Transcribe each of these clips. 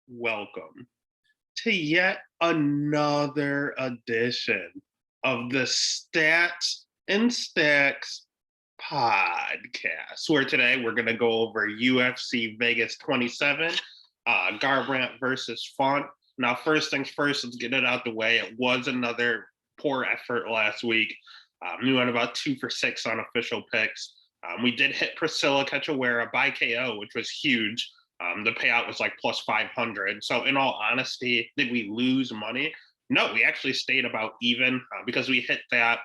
welcome to yet another edition of the Stats and Stacks podcast, where today we're going to go over UFC Vegas 27, Garbrandt versus Font. Now, first things first, let's get it out the way. It was another poor effort last week. We went about 2 for 6 on official picks. We did hit Priscilla Cachoeira by KO, which was huge. The payout was like plus 500. So in all honesty, did we lose money? No, we actually stayed about even because we hit that.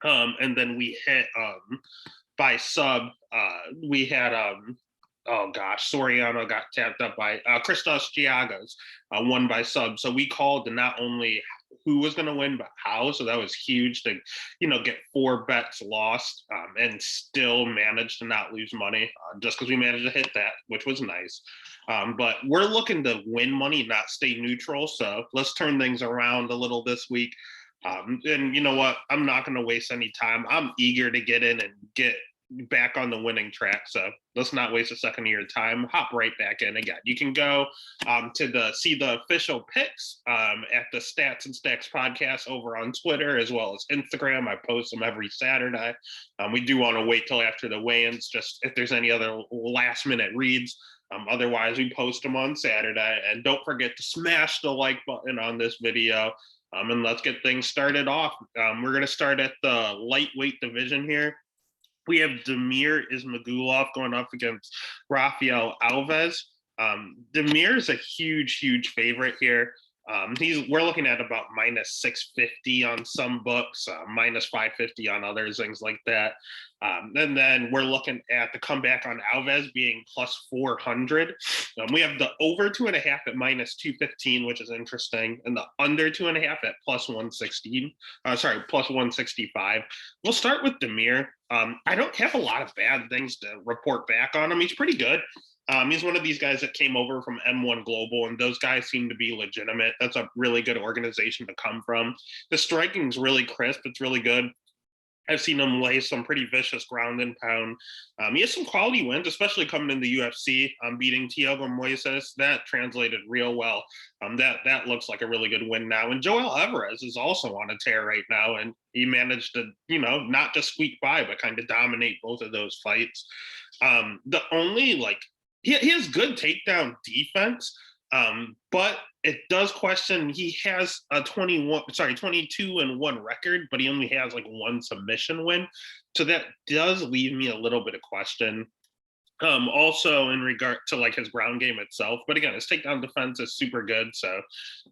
And then we hit by sub. We had, Soriano got tapped up by Christos Giagos, won by sub. So we called to not only who was going to win, but how. So that was huge to, get 4 bets lost and still manage to not lose money just because we managed to hit that, which was nice. But we're looking to win money, not stay neutral. So let's turn things around a little this week. And you know what? I'm not going to waste any time. I'm eager to get in and get back on the winning track. So let's not waste a second of your time. Hop right back in again. You can go to see the official picks at the Stats and Stacks podcast over on Twitter as well as Instagram. I post them every Saturday. We do want to wait till after the weigh-ins, just if there's any other last minute reads. Otherwise, we post them on Saturday. And don't forget to smash the like button on this video. And let's get things started off. We're going to start at the lightweight division here. We have Damir Ismagulov going up against Rafael Alves. Damir is a huge favorite here. We're looking at about minus 650 on some books, minus 550 on others, things like that. And then we're looking at the comeback on Alves being plus 400. We have the over 2.5 at minus 215, which is interesting, and the under 2.5 at plus 116. Plus 165. We'll start with Damir. I don't have a lot of bad things to report back on him. He's pretty good. He's one of these guys that came over from M1 Global, and those guys seem to be legitimate. That's a really good organization to come from. The striking's really crisp. It's really good. I've seen him lay some pretty vicious ground and pound. He has some quality wins, especially coming in the UFC, beating Thiago Moises. That translated real well. That looks like a really good win now. And Joel Alvarez is also on a tear right now, and he managed to, not just squeak by, but kind of dominate both of those fights. The only, he has good takedown defense, but it does question. He has a 22-1 record, but he only has 1 submission win. So that does leave me a little bit of question. Also in regard to his ground game itself, but again, his takedown defense is super good. So,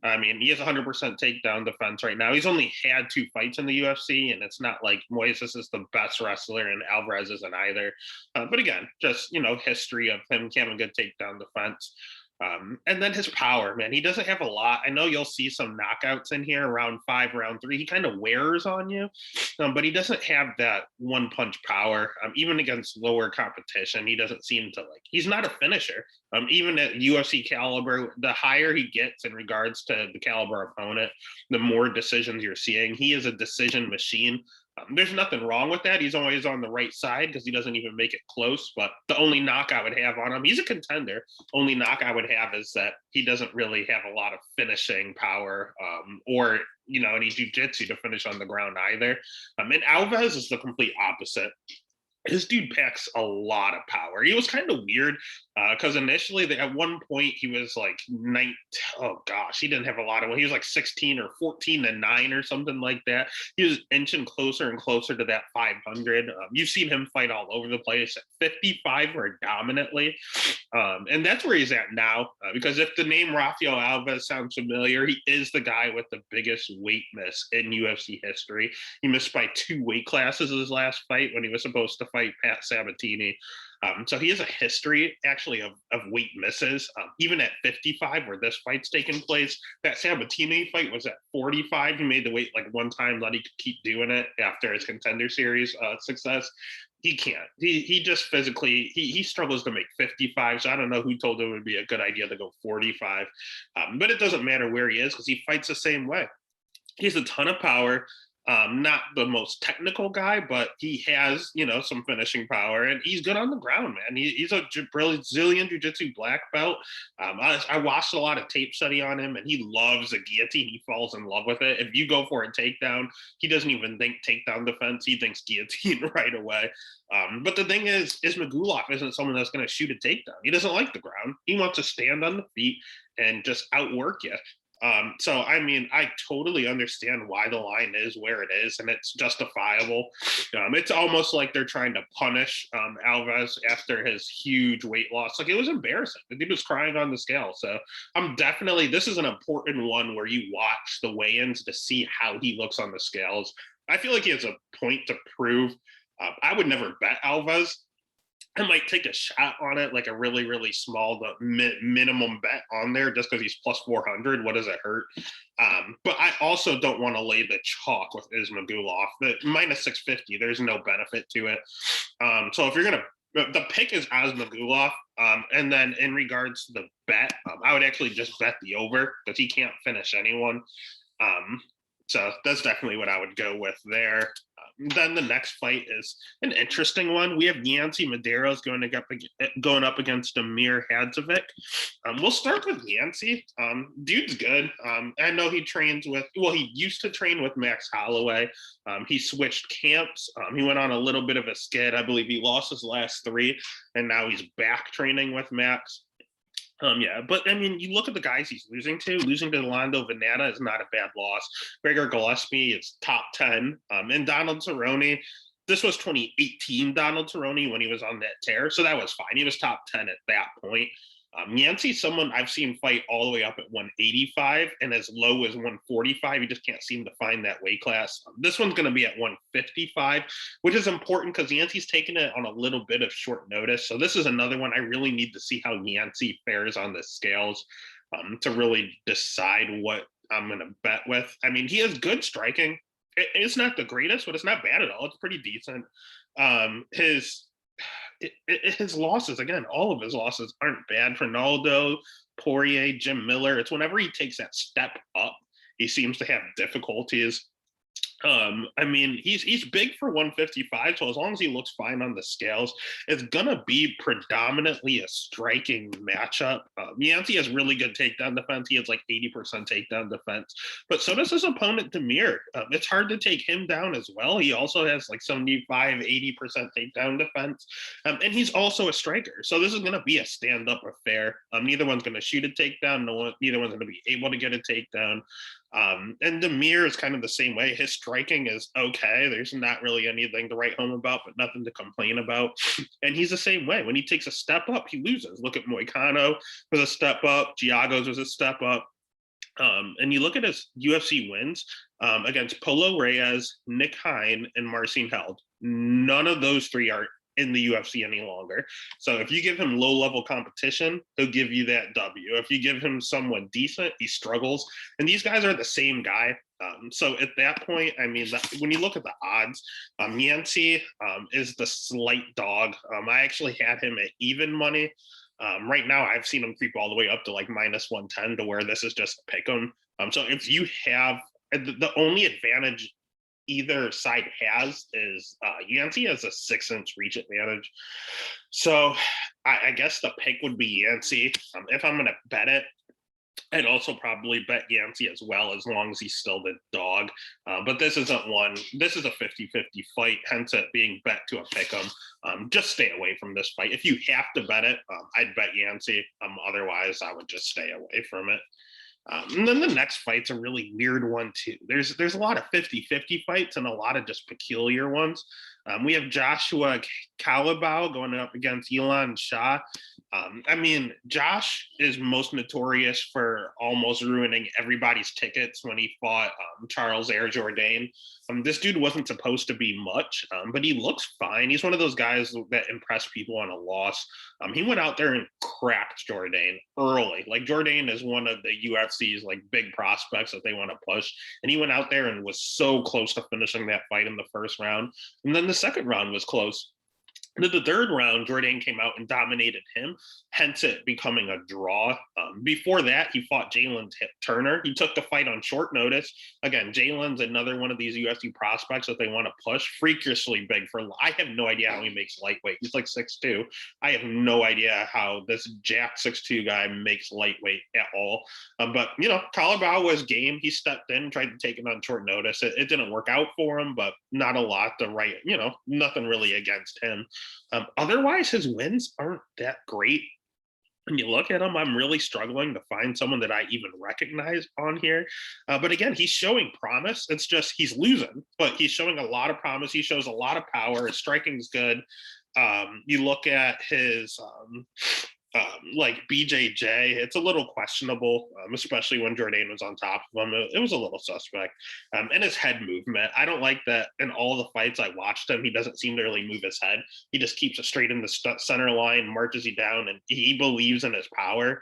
I mean, he has 100% takedown defense right now. He's only had 2 fights in the UFC, and it's not like Moises is the best wrestler and Alvarez isn't either. But again, just, history of him having good takedown defense. And then his power, man, he doesn't have a lot. I know you'll see some knockouts in here around 5, round 3. He kind of wears on you, but he doesn't have that one punch power. Even against lower competition, he doesn't seem to he's not a finisher. Even at UFC caliber, the higher he gets in regards to the caliber opponent, the more decisions you're seeing. He is a decision machine. There's nothing wrong with that. He's always on the right side because he doesn't even make it close. But the only knock I would have on him, he's a contender. Only knock I would have is that he doesn't really have a lot of finishing power or, any jiu-jitsu to finish on the ground either. And Alves is the complete opposite. His dude packs a lot of power. He was kind of weird because initially at one point he was he didn't have a lot of, he was 16 or 14-9 or something like that. He was inching closer and closer to that 500. You've seen him fight all over the place at 55 or dominantly. And that's where he's at now because if the name Rafael Alves sounds familiar, he is the guy with the biggest weight miss in UFC history. He missed by 2 weight classes his last fight when he was supposed to fight Pat Sabatini. So he has a history actually of weight misses, even at 55 where this fight's taking place. That Sabatini fight was at 45. He made the weight one time, that he could keep doing it after his Contender Series success. He can't. He just physically, he struggles to make 55. So I don't know who told him it would be a good idea to go 45. But it doesn't matter where he is because he fights the same way. He has a ton of power. Not the most technical guy, but he has, some finishing power, and he's good on the ground, man. He's a Brazilian Jiu-Jitsu black belt. I watched a lot of tape study on him, and he loves a guillotine. He falls in love with it. If you go for a takedown, he doesn't even think takedown defense. He thinks guillotine right away. But the thing is Ismagulov isn't someone that's going to shoot a takedown. He doesn't like the ground. He wants to stand on the feet and just outwork you. So, I mean, I totally understand why the line is where it is, and it's justifiable. It's almost like they're trying to punish Alves after his huge weight loss. Like, it was embarrassing. The dude was crying on the scale. So this is an important one where you watch the weigh-ins to see how he looks on the scales. I feel like he has a point to prove. I would never bet Alves. I might take a shot on it, like a really, really small minimum bet on there just because he's plus 400. What does it hurt? But I also don't want to lay the chalk with Ismagulov. The minus 650, there's no benefit to it. So if you're going to, the pick is Ismagulov. And then in regards to the bet, I would actually just bet the over because he can't finish anyone. So that's definitely what I would go with there. Then the next fight is an interesting one. We have Yancy Medeiros going up against Amir Hadzovic. We'll start with Yancy. Dude's good. I know he used to train with Max Holloway. He switched camps. He went on a little bit of a skid. I believe he lost his last 3, and now he's back training with Max. But I mean, you look at the guys he's losing to. Losing to Lando Venata is not a bad loss. Gregor Gillespie is top 10. And Donald Cerrone, this was 2018 Donald Cerrone when he was on that tear, so that was fine. He was top 10 at that point. Yancey's someone I've seen fight all the way up at 185 and as low as 145. He just can't seem to find that weight class. This one's going to be at 155, which is important because Yancey's taking it on a little bit of short notice. So this is another one I really need to see how Yancey fares on the scales to really decide what I'm going to bet with. I mean, he has good striking. It's not the greatest, but it's not bad at all. It's pretty decent. His losses, again, all of his losses aren't bad. Ronaldo, Poirier, Jim Miller. It's whenever he takes that step up, he seems to have difficulties. I mean, he's big for 155, so as long as he looks fine on the scales, it's gonna be predominantly a striking matchup. Yancey has really good takedown defense. He has like 80% takedown defense, but so does his opponent Demir. It's hard to take him down as well. He also has like 75-80% takedown defense, and he's also a striker. So this is gonna be a stand-up affair. Neither one's gonna shoot a takedown. Neither one's gonna be able to get a takedown. And Demir is kind of the same way. His striking is okay. There's not really anything to write home about, but nothing to complain about. And he's the same way. When he takes a step up, he loses. Look at Moicano was a step up. Giagos was a step up. And you look at his UFC wins against Polo Reyes, Nick Hein, and Marcin Held. None of those 3 are in the UFC any longer. So if you give him low-level competition, he'll give you that W. If you give him someone decent, he struggles. And these guys are the same guy. So at that point, I mean, when you look at the odds, Yancey is the slight dog. I actually had him at even money. Right now, I've seen him creep all the way up to like minus 110 to where this is just a pick 'em. So if you have the only advantage either side has is Yancey has a 6-inch reach advantage. So I guess the pick would be Yancey. If I'm going to bet it, I'd also probably bet Yancey as well, as long as he's still the dog. But this isn't one. This is a 50-50 fight, hence it being bet to a pick 'em. Just stay away from this fight. If you have to bet it, I'd bet Yancey. Otherwise, I would just stay away from it. And then the next fight's a really weird one too. There's a lot of 50-50 fights and a lot of just peculiar ones. We have Joshua Calabao going up against Elon Shah. I mean, Josh is most notorious for almost ruining everybody's tickets when he fought Charles Air Jourdain. This dude wasn't supposed to be much, but he looks fine. He's one of those guys that impress people on a loss. He went out there and cracked Jourdain early. Like, Jourdain is one of the UFC's like big prospects that they want to push. And he went out there and was so close to finishing that fight in the first round. And then the second round was close. The third round, Jourdain came out and dominated him, hence it becoming a draw. Before that, he fought Jalen Turner. He took the fight on short notice. Again, Jalen's another one of these UFC prospects that they want to push. Freakishly big for. I have no idea how he makes lightweight. He's like 6'2". I have no idea how this jack 6'2" guy makes lightweight at all. But Calabao was game. He stepped in, tried to take him on short notice. It didn't work out for him, but not a lot to write. Nothing really against him. Otherwise, his wins aren't that great. When you look at him, I'm really struggling to find someone that I even recognize on here. But again, he's showing promise. It's just he's losing, but he's showing a lot of promise. He shows a lot of power. His striking's good. You look at his like BJJ, it's a little questionable, especially when Jourdain was on top of him. It was a little suspect. And his head movement, I don't like that. In all the fights I watched him, he doesn't seem to really move his head. He just keeps it straight in the center line, marches you down, and he believes in his power.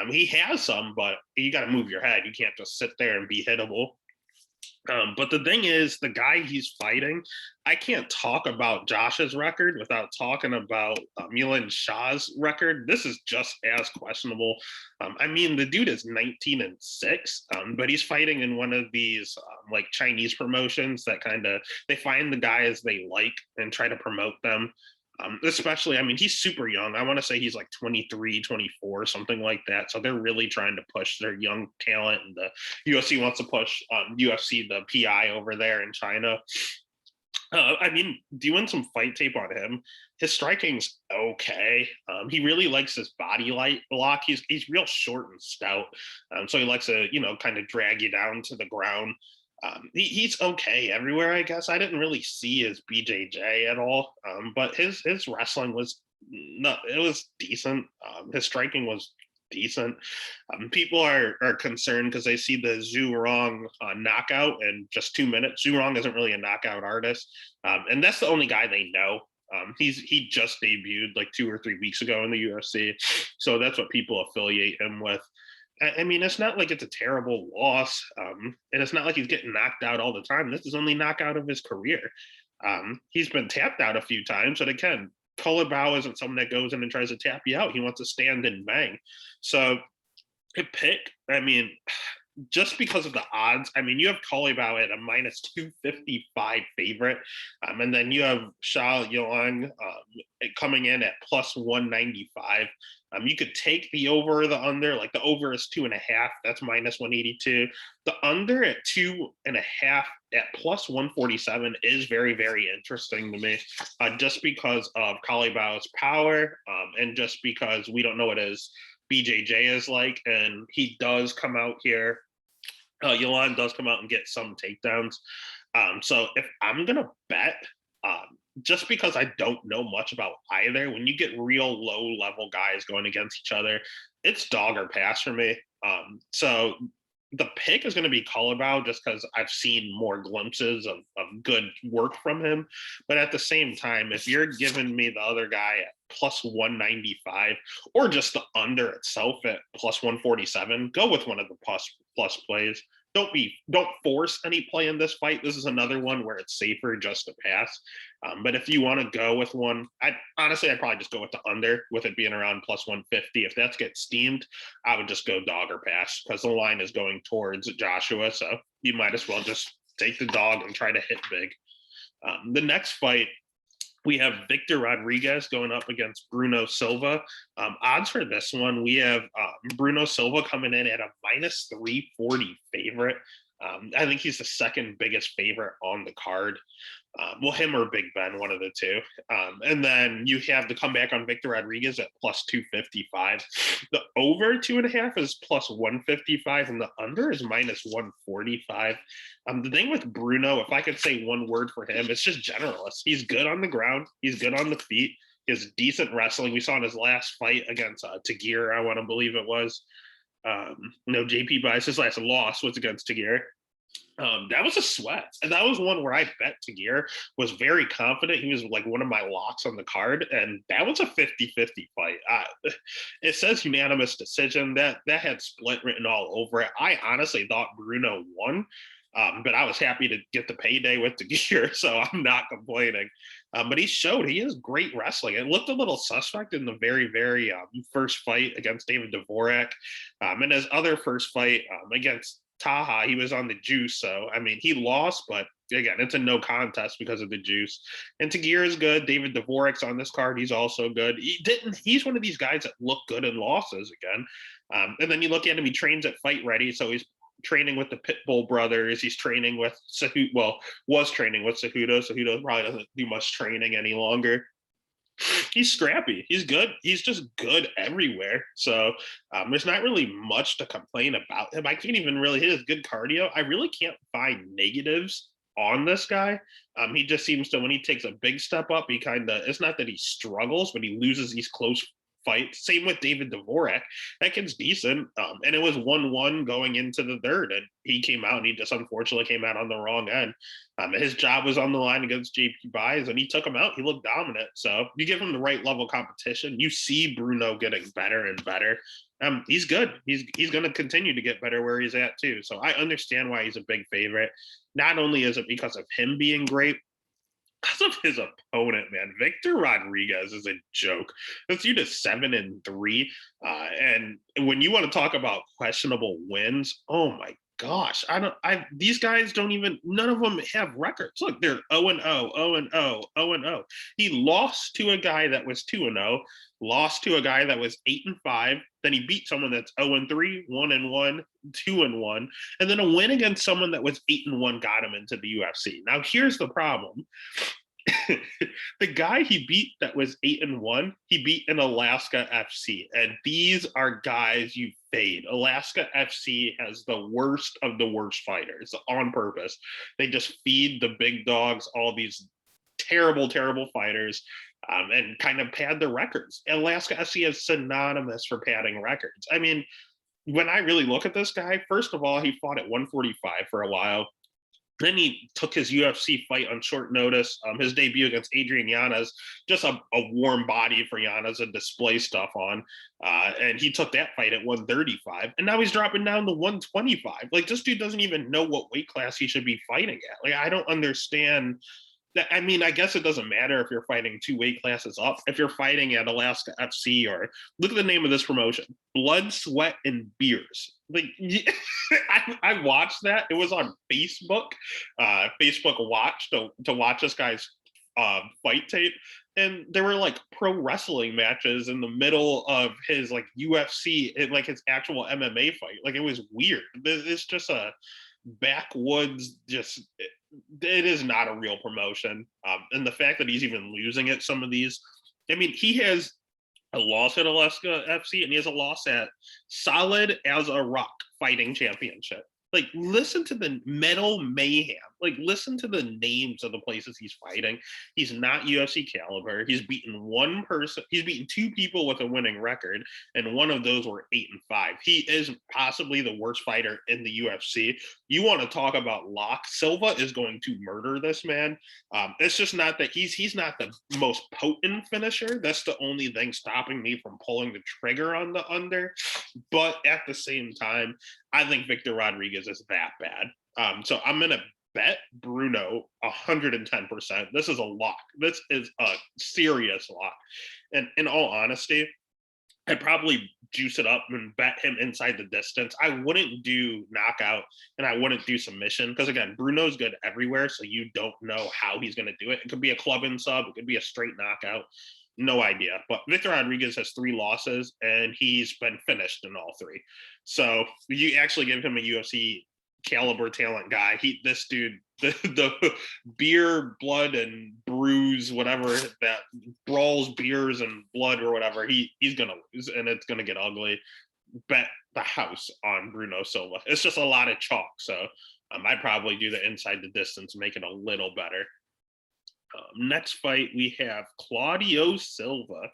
He has some, but you got to move your head. You can't just sit there and be hittable. But the thing is, the guy he's fighting, I can't talk about Josh's record without talking about Milan Shah's record. This is just as questionable. I mean, the dude is 19-6, but he's fighting in one of these like Chinese promotions that they find the guys they like and try to promote them. Especially, I mean, he's super young. I want to say he's like 23, 24, something like that. So they're really trying to push their young talent, and the UFC wants to push UFC, the PI over there in China. I mean, doing some fight tape on him, his striking's okay. He really likes his body light block. He's real short and stout, so he likes to kind of drag you down to the ground. He's okay everywhere, I guess. I didn't really see his BJJ at all, but his wrestling was it was decent. His striking was decent. People are concerned because they see the Zhu Rong knockout in just 2 minutes. Zhu Rong isn't really a knockout artist, and that's the only guy they know. He just debuted like 2 or 3 weeks ago in the UFC, so that's what people affiliate him with. I mean, it's not like it's a terrible loss, and it's not like he's getting knocked out all the time. This is only knockout of his career. He's been tapped out a few times, but again, Calabao isn't someone that goes in and tries to tap you out. He wants to stand and bang. So, a pick, I mean, just because of the odds, I mean, you have Calabao at a minus 255 favorite, and then you have Xiaoyang coming in at plus 195. You could take the over or the under. Like the over is 2.5. That's minus 182. The under at 2.5 at plus 147 is very, very interesting to me, just because of Calabao's power, and just because we don't know what his BJJ is like. And he does come out here. Yolan does come out and get some takedowns. So if I'm going to bet, just because I don't know much about either, when you get real low level guys going against each other, it's dog or pass for me. So the pick is going to be Calabao just because I've seen more glimpses of good work from him. But at the same time, if you're giving me the other guy at plus 195 or just the under itself at plus 147, go with one of the plus plays. Don't force any play in this fight. This is another one where it's safer just to pass. But if you want to go with one, I'd probably just go with the under, with it being around plus 150. If that gets steamed, I would just go dog or pass because the line is going towards Joshua. So you might as well just take the dog and try to hit big. The next fight, we have Victor Rodriguez going up against Bruno Silva. Odds for this one, we have Bruno Silva coming in at a minus 340 favorite. I think he's the second biggest favorite on the card. Well, him or Big Ben, one of the two. And then you have the comeback on Victor Rodriguez at plus 255. The over 2.5 is plus 155, and the under is minus 145. The thing with Bruno, if I could say one word for him, it's just generalist. He's good on the ground. He's good on the feet. He has decent wrestling. We saw in his last fight against Tagir, I want to believe it was. JP Bias, his last loss was against Tagir. That was a sweat. And that was one where I bet Tagir, was very confident. He was like one of my locks on the card. And that was a 50-50 fight. It says unanimous decision. That had split written all over it. I honestly thought Bruno won. But I was happy to get the payday with the gear, so I'm not complaining. But he showed he is great wrestling. It looked a little suspect in the very first fight against David Dvorak. And his other first fight against Taha, he was on the juice. So, I mean, he lost, but again, it's a no contest because of the juice. And Tagir is good. David Dvorak's on this card. He's also good. He's one of these guys that look good in losses again. And then you look at him, he trains at Fight Ready. So he's training with the Pitbull brothers. He's training with Cejudo. Well, was training with Cejudo. Cejudo probably doesn't do much training any longer. He's scrappy. He's good. He's just good everywhere. So there's not really much to complain about him. I can't even really hit his good cardio. I really can't find negatives on this guy. He just seems to, when he takes a big step up, he kind of, it's not that he struggles, but he loses these close fights. Same with David Dvorak. That kid's decent. And it was 1-1 going into the third. And he came out and he just unfortunately came out on the wrong end. His job was on the line against JP Buys and he took him out. He looked dominant. So you give him the right level of competition. You see Bruno getting better and better. He's good. He's going to continue to get better where he's at too. So I understand why he's a big favorite. Not only is it because of him being great, because of his opponent, man. Victor Rodriguez is a joke. This dude is 7-3. And when you want to talk about questionable wins, oh my gosh. These guys don't even, none of them have records. Look, they're 0-0, 0-0, 0-0. He lost to a guy that was 2-0, lost to a guy that was 8-5. Then he beat someone that's 0-3, 1-1, 2-1, and then a win against someone that was 8-1 got him into the UFC. Now, here's the problem. The guy he beat that was 8-1, he beat an Alaska FC. And these are guys you fade. Alaska FC has the worst of the worst fighters on purpose. They just feed the big dogs all these terrible fighters. And kind of pad the records. Alaska SC is synonymous for padding records. I mean, when I really look at this guy, first of all, he fought at 145 for a while. Then he took his UFC fight on short notice. His debut against Adrian Yanez, just a warm body for Yanez to display stuff on. And he took that fight at 135. And now he's dropping down to 125. Like, this dude doesn't even know what weight class he should be fighting at. Like, I don't understand. I mean, I guess it doesn't matter if you're fighting 2 weight classes up. If you're fighting at Alaska FC, or look at the name of this promotion, Blood, Sweat, and Beers. Like, I watched that. It was on Facebook. Facebook Watch to watch this guy's fight tape. And there were like pro wrestling matches in the middle of his like UFC, like his actual MMA fight. Like, it was weird. It's just a backwoods, just it is not a real promotion. And the fact that he's even losing at some of these, I mean, he has a loss at Alaska FC and he has a loss at Solid as a Rock Fighting Championship. Like, listen to the Metal Mayhem. Like, listen to the names of the places he's fighting. He's not UFC caliber. He's beaten one person. He's beaten 2 people with a winning record, and one of those were 8-5. He is possibly the worst fighter in the UFC. You want to talk about lock? Silva is going to murder this man. It's just not that he's not the most potent finisher. That's the only thing stopping me from pulling the trigger on the under. But at the same time, I think Victor Rodriguez is that bad. So I'm going to bet Bruno 110%. This is a lock. This is a serious lock. And in all honesty, I'd probably juice it up and bet him inside the distance. I wouldn't do knockout and I wouldn't do submission because, again, Bruno's good everywhere, so you don't know how he's going to do it. It could be a club and sub. It could be a straight knockout. No idea. But Victor Rodriguez has 3 losses, and he's been finished in all 3. So you actually give him a UFC caliber talent guy. This dude, the beer, blood, and brews, whatever that brawls, beers, and blood or whatever, he's gonna lose, and it's gonna get ugly. Bet the house on Bruno Silva. It's just a lot of chalk. So I'd probably do the inside the distance, make it a little better. Next fight, we have Claudio Silva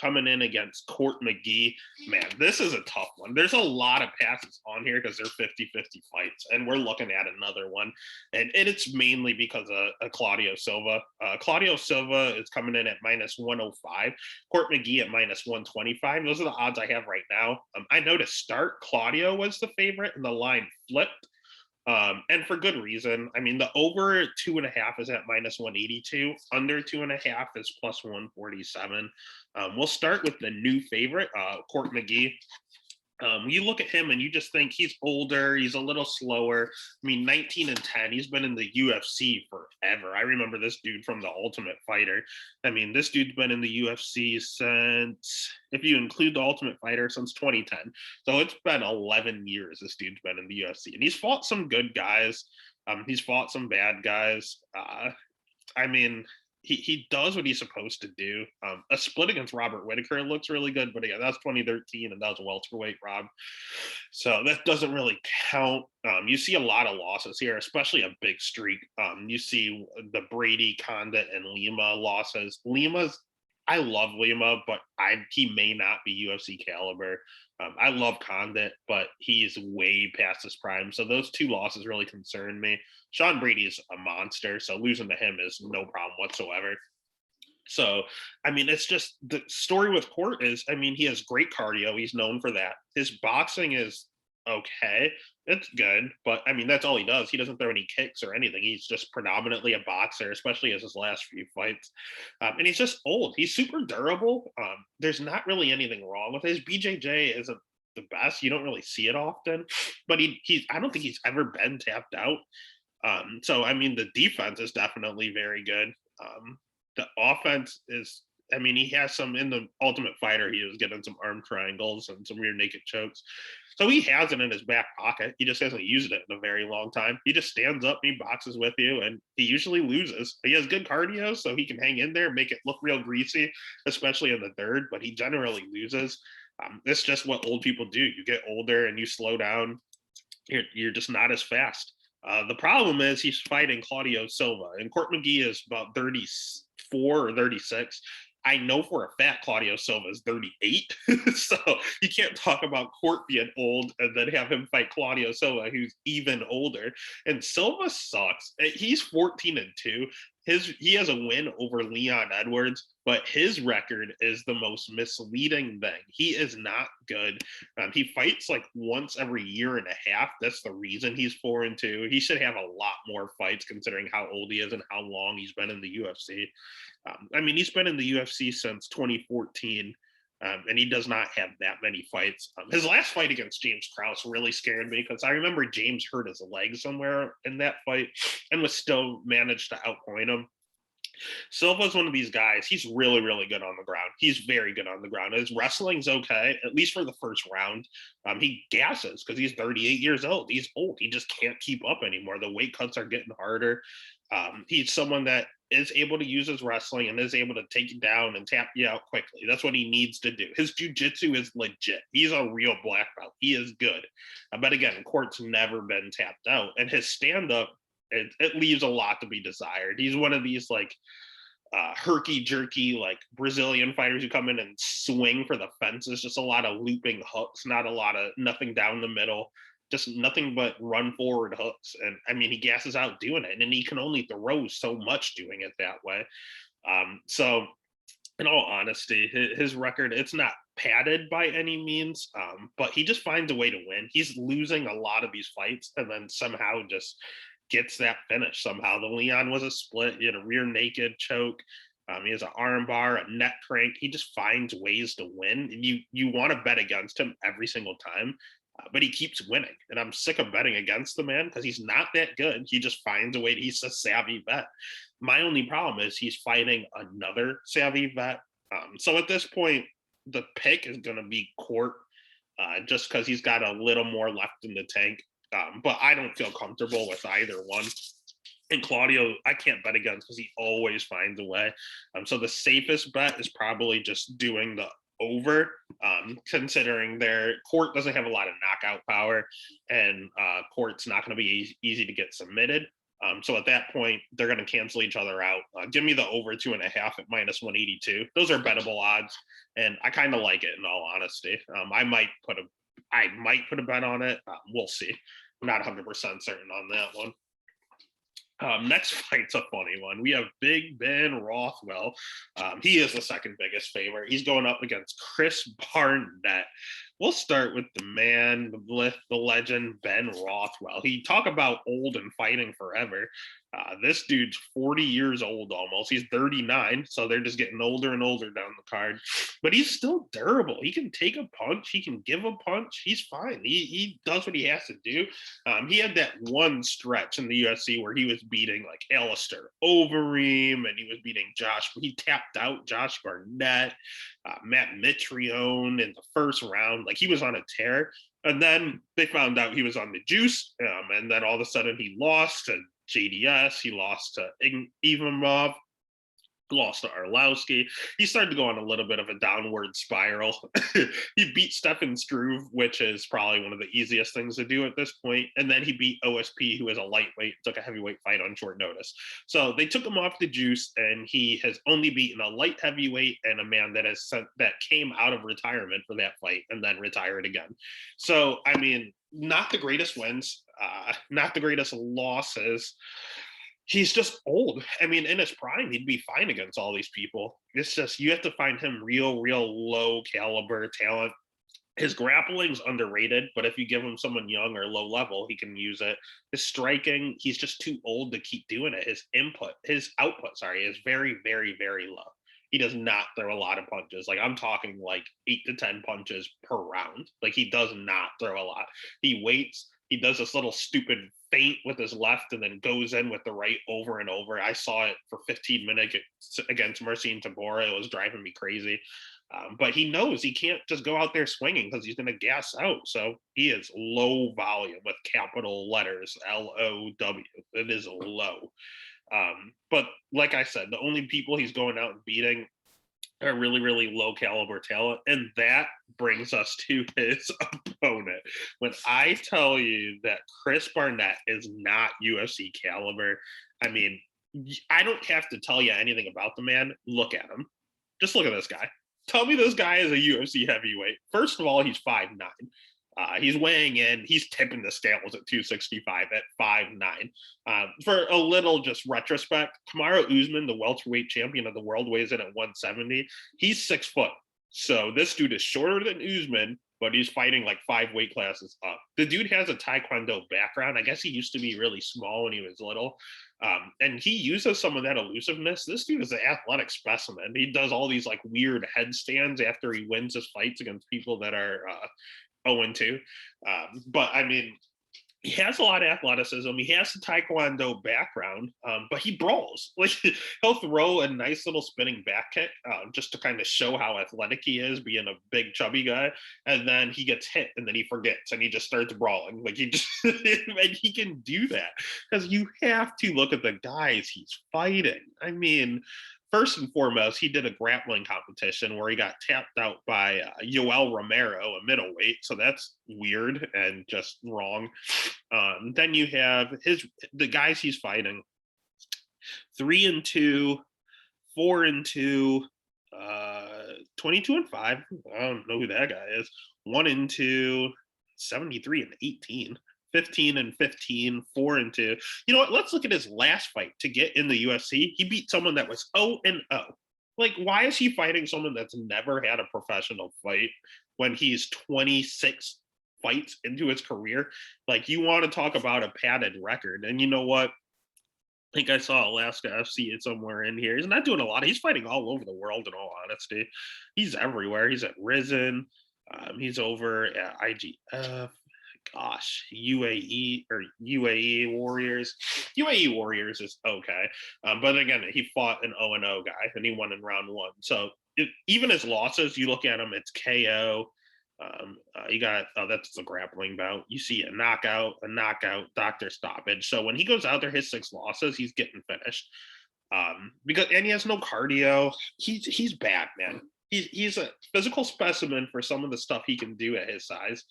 coming in against Court McGee. Man, this is a tough one. There's a lot of passes on here because they're 50-50 fights, and we're looking at another one. And it's mainly because of Claudio Silva. Claudio Silva is coming in at -105. Court McGee at -125. Those are the odds I have right now. I know to start, Claudio was the favorite, and the line flipped. And for good reason. I mean, the over 2.5 is at -182. Under 2.5 is +147. We'll start with the new favorite, Court McGee. You look at him and you just think he's older, he's a little slower. I mean, 19-10, he's been in the UFC forever. I remember this dude from The Ultimate Fighter. I mean, this dude's been in the UFC since, if you include The Ultimate Fighter, since 2010. So it's been 11 years this dude's been in the UFC. And he's fought some good guys. He's fought some bad guys. I mean, he does what he's supposed to do. A split against Robert Whitaker looks really good, but again, that's 2013, and that was a welterweight, Rob. So that doesn't really count. You see a lot of losses here, especially a big streak. You see the Brady, Condit, and Lima losses. I love Lima, but he may not be UFC caliber. I love Condit, but he's way past his prime. So those two losses really concern me. Sean Brady is a monster, so losing to him is no problem whatsoever. So, I mean, it's just the story with Court is, I mean, he has great cardio. He's known for that. His boxing is okay. It's good, but I mean, that's all he does. He doesn't throw any kicks or anything. He's just predominantly a boxer, especially as his last few fights. And he's just old. He's super durable. There's not really anything wrong with his BJJ isn't the best. You don't really see it often, but I don't think he's ever been tapped out. So I mean, the defense is definitely very good. The offense is, I mean, he has some in the Ultimate Fighter. He was getting some arm triangles and some rear naked chokes. So he has it in his back pocket. He just hasn't used it in a very long time. He just stands up, he boxes with you, and he usually loses. He has good cardio, so he can hang in there, make it look real greasy, especially in the third, but he generally loses. It's just what old people do. You get older and you slow down. You're just not as fast. The problem is he's fighting Claudio Silva, and Court McGee is about 34 or 36. I know for a fact Claudio Silva is 38. So you can't talk about Court being old and then have him fight Claudio Silva, who's even older. And Silva sucks. He's 14-2. He has a win over Leon Edwards, but his record is the most misleading thing. He is not good. He fights like once every year and a half. That's the reason he's 4-2. He should have a lot more fights considering how old he is and how long he's been in the UFC. I mean, he's been in the UFC since 2014, and he does not have that many fights. His last fight against James Krause really scared me because I remember James hurt his leg somewhere in that fight and was still managed to outpoint him. Silva's one of these guys. He's really, really good on the ground. He's very good on the ground. His wrestling's okay, at least for the first round. He gasses because he's 38 years old. He's old. He just can't keep up anymore. The weight cuts are getting harder. He's someone that is able to use his wrestling and is able to take you down and tap you out quickly. That's what he needs to do. His jiu-jitsu is legit. He's a real black belt. He is good. But again, Court's never been tapped out. And his stand-up, it leaves a lot to be desired. He's one of these like herky-jerky like Brazilian fighters who come in and swing for the fences. Just a lot of looping hooks, nothing down the middle. Just nothing but run forward hooks. And I mean, he gasses out doing it, and he can only throw so much doing it that way. So in all honesty, his record, it's not padded by any means, but he just finds a way to win. He's losing a lot of these fights and then somehow just gets that finish somehow. The Leon was a split. He had a rear naked choke. He has an arm bar, a neck crank. He just finds ways to win. And you want to bet against him every single time. But he keeps winning, and I'm sick of betting against the man because he's not that good. He just finds a way. He's a savvy vet. My only problem is he's fighting another savvy vet. So at this point, the pick is going to be Court, just because he's got a little more left in the tank. But I don't feel comfortable with either one. And Claudio, I can't bet against because he always finds a way. So the safest bet is probably just doing the over, considering their Court doesn't have a lot of knockout power, and Court's not going to be easy to get submitted. So at that point, they're going to cancel each other out. Give me the over 2.5 at -182. Those are bettable odds, and I kind of like it in all honesty. I might put a bet on it. We'll see. I'm not 100% certain on that one. Next fight's a funny one. We have Big Ben Rothwell. He is the second biggest favorite. He's going up against Chris Barnett. We'll start with the man, the myth, the legend, Ben Rothwell. He talk about old and fighting forever. This dude's 40 years old almost. He's 39, so they're just getting older and older down the card. But he's still durable. He can take a punch. He can give a punch. He's fine. He does what he has to do. He had that one stretch in the UFC where he was beating like Alistair Overeem, and he was beating Josh. He tapped out Josh Barnett, Matt Mitrione in the first round. Like, he was on a tear. And then they found out he was on the juice. And then all of a sudden he lost to JDS. He lost to Ivanov. Lost to Arlovsky. He started to go on a little bit of a downward spiral. He beat Stefan Struve, which is probably one of the easiest things to do at this point. And then he beat OSP, who is a lightweight, took a heavyweight fight on short notice. So they took him off the juice, and he has only beaten a light heavyweight and a man that came out of retirement for that fight and then retired again. So, I mean, not the greatest wins, not the greatest losses. He's just old. I mean, in his prime, he'd be fine against all these people. It's just, you have to find him real low caliber talent. His grappling's underrated, but if you give him someone young or low level, he can use it. His striking, he's just too old to keep doing it. His output, is very low. He does not throw a lot of punches. Like, I'm talking like 8 to 10 punches per round. Like, he does not throw a lot. He waits. He does this little stupid feint with his left and then goes in with the right over and over. I saw it for 15 minutes against Marcin Tybura. It was driving me crazy. But he knows he can't just go out there swinging because he's going to gas out. So he is low volume with capital letters, LOW. It is low. But like I said, the only people he's going out and beating are really low caliber talent. And that brings us to his opponent. When I tell you that Chris Barnett is not UFC caliber, I mean, I don't have to tell you anything about the man. Look at him. Just look at this guy. Tell me this guy is a UFC heavyweight. First of all, he's 5'9". He's weighing in. He's tipping the scales at 265 at 5'9". For a little just retrospect, Kamaru Usman, the welterweight champion of the world, weighs in at 170. He's 6 foot. So this dude is shorter than Usman, but he's fighting like 5 weight classes up. The dude has a Taekwondo background. I guess he used to be really small when he was little. And he uses some of that elusiveness. This dude is an athletic specimen. He does all these like weird headstands after he wins his fights against people that are 0-2. But I mean, he has a lot of athleticism. He has a Taekwondo background, but he brawls. Like, he'll throw a nice little spinning back kick just to kind of show how athletic he is, being a big chubby guy. And then he gets hit, and then he forgets, and he just starts brawling. Like, he just and he can do that because you have to look at the guys he's fighting. I mean, first and foremost, he did a grappling competition where he got tapped out by Yoel Romero, a middleweight. So that's weird and just wrong. Then you have the guys he's fighting: 3-2, 4-2, 22-5. I don't know who that guy is. 1-2, 73-18. 15-15, 4-2. You know what? Let's look at his last fight to get in the UFC. He beat someone that was 0-0. Like, why is he fighting someone that's never had a professional fight when he's 26 fights into his career? Like, you want to talk about a padded record. And you know what? I think I saw Alaska FC somewhere in here. He's not doing a lot. He's fighting all over the world, in all honesty. He's everywhere. He's at Risen. He's over at IGF. Gosh, UAE Warriors. UAE Warriors is okay. But again, he fought an 0-0 guy, and he won in round 1. So even his losses, you look at him, it's KO. You got, that's the grappling bout. You see a knockout, doctor stoppage. So when he goes out there, his 6 losses, he's getting finished. And he has no cardio. He's bad, man. He's a physical specimen for some of the stuff he can do at his size.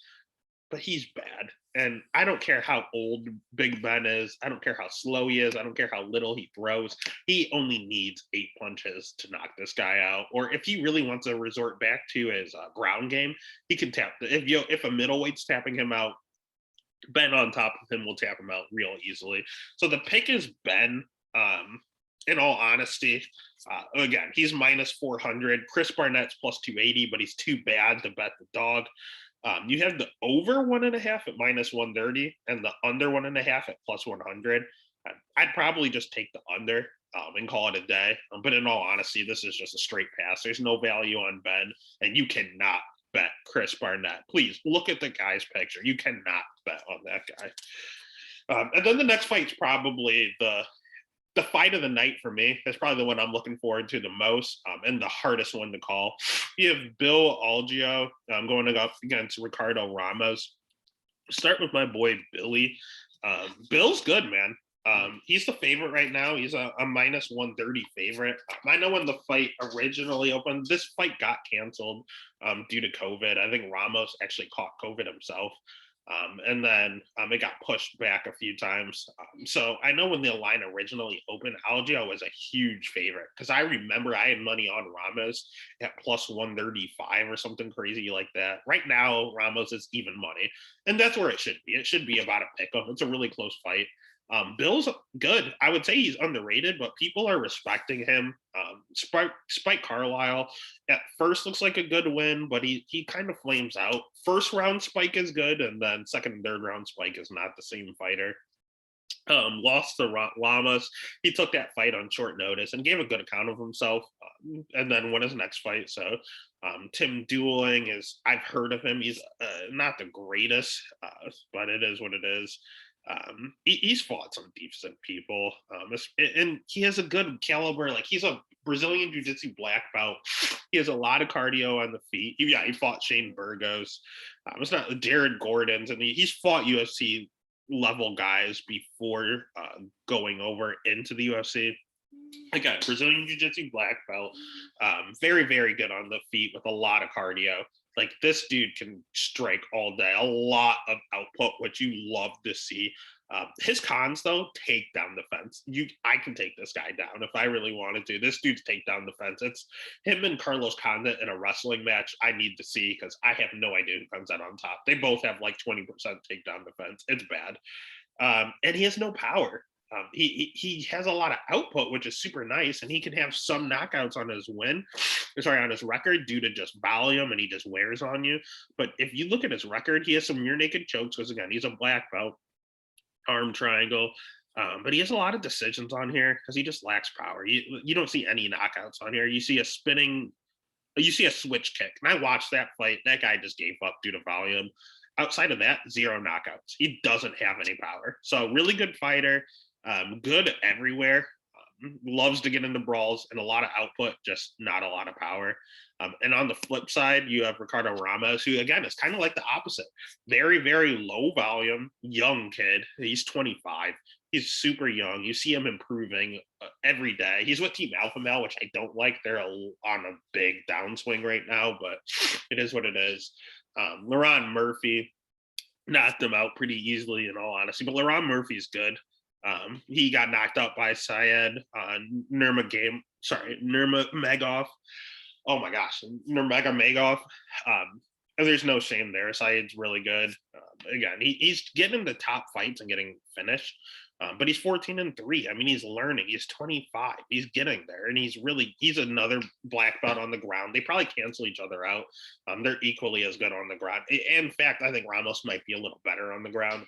But he's bad. And I don't care how old Big Ben is. I don't care how slow he is. I don't care how little he throws. He only needs 8 punches to knock this guy out. Or if he really wants to resort back to his ground game, he can tap. If a middleweight's tapping him out, Ben on top of him will tap him out real easily. So the pick is Ben. In all honesty, again, he's minus 400. Chris Barnett's plus 280, but he's too bad to bet the dog. You have the over 1.5 at -130 and the under 1.5 at +100. I'd probably just take the under and call it a day. But in all honesty, this is just a straight pass. There's no value on Ben, and you cannot bet Chris Barnett. Please look at the guy's picture. You cannot bet on that guy. And then the next fight's probably the fight of the night for me. That's probably the one I'm looking forward to the most, and the hardest one to call. You have Bill Algeo going up against Ricardo Ramos. Start with my boy Billy. Bill's good, man. He's the favorite right now. He's a -130 favorite. I know when the fight originally opened, this fight got canceled due to COVID. I think Ramos actually caught COVID himself. And then it got pushed back a few times. So I know when the line originally opened, Algeo was a huge favorite because I remember I had money on Ramos at +135 or something crazy like that. Right now, Ramos is even money, and that's where it should be. It should be about a pick-up. It's a really close fight. Bill's good. I would say he's underrated, but people are respecting him. Spike Carlisle at first looks like a good win, but he kind of flames out. First round Spike is good, and then second and third round Spike is not the same fighter. Lost to Lamas. He took that fight on short notice and gave a good account of himself, and then won his next fight. So Tim Dueling I've heard of him. He's not the greatest, but it is what it is. He's fought some decent people, and he has a good caliber. Like, he's a Brazilian jiu-jitsu black belt. He has a lot of cardio on the feet. He fought Shane Burgos. It's not Jared Gordon's, and he's fought UFC level guys before going over into the UFC. Again, Brazilian jiu-jitsu black belt, very, very good on the feet with a lot of cardio. Like, this dude can strike all day, a lot of output, which you love to see. His cons, though, takedown defense. I can take this guy down if I really wanted to. This dude's takedown defense. It's him and Carlos Condit in a wrestling match I need to see because I have no idea who comes out on top. They both have like 20% takedown defense. It's bad. And he has no power. He has a lot of output, which is super nice, and he can have some knockouts on his record due to just volume, and he just wears on you. But if you look at his record, he has some near naked chokes because, again, he's a black belt, arm triangle, but he has a lot of decisions on here because he just lacks power. You don't see any knockouts on here. You see a switch kick, and I watched that fight. That guy just gave up due to volume. Outside of that, 0 knockouts. He doesn't have any power. So really good fighter. Good everywhere, loves to get into brawls, and a lot of output, just not a lot of power. And on the flip side, you have Ricardo Ramos, who, again, is kind of like the opposite. Very, very low volume, young kid. He's 25. He's super young. You see him improving every day. He's with Team Alpha Male, which I don't like. They're on a big downswing right now, but it is what it is. Laron Murphy knocked him out pretty easily, in all honesty, but Laron Murphy's good. He got knocked out by Syed Nurmagomedov. Oh my gosh, Nurmagomedov. And there's no shame there. Syed's really good. Again, he's getting the top fights and getting finished. But he's 14-3. I mean, he's learning. He's 25. He's getting there, and he's another black belt on the ground. They probably cancel each other out. They're equally as good on the ground. In fact, I think Ramos might be a little better on the ground.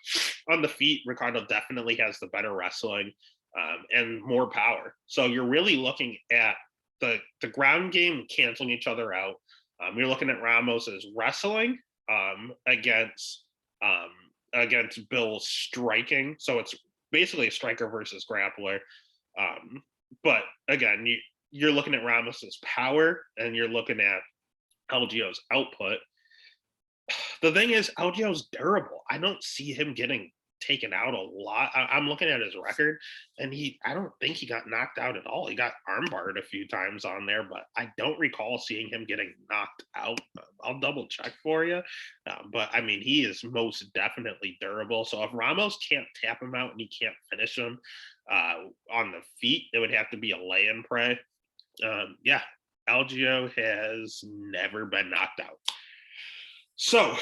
On the feet, Ricardo definitely has the better wrestling and more power. So you're really looking at the ground game canceling each other out. You're looking at Ramos's wrestling against Bill's striking. So it's basically a striker versus grappler. But again, you're looking at Ramos's power, and you're looking at Algeo's output. The thing is, Algeo's durable. I don't see him getting taken out a lot. I'm looking at his record, and I don't think he got knocked out at all. He got armbarred a few times on there, but I don't recall seeing him getting knocked out. I'll double check for you. But I mean, he is most definitely durable. So if Ramos can't tap him out and he can't finish him on the feet, it would have to be a lay and pray. Algeo has never been knocked out. So,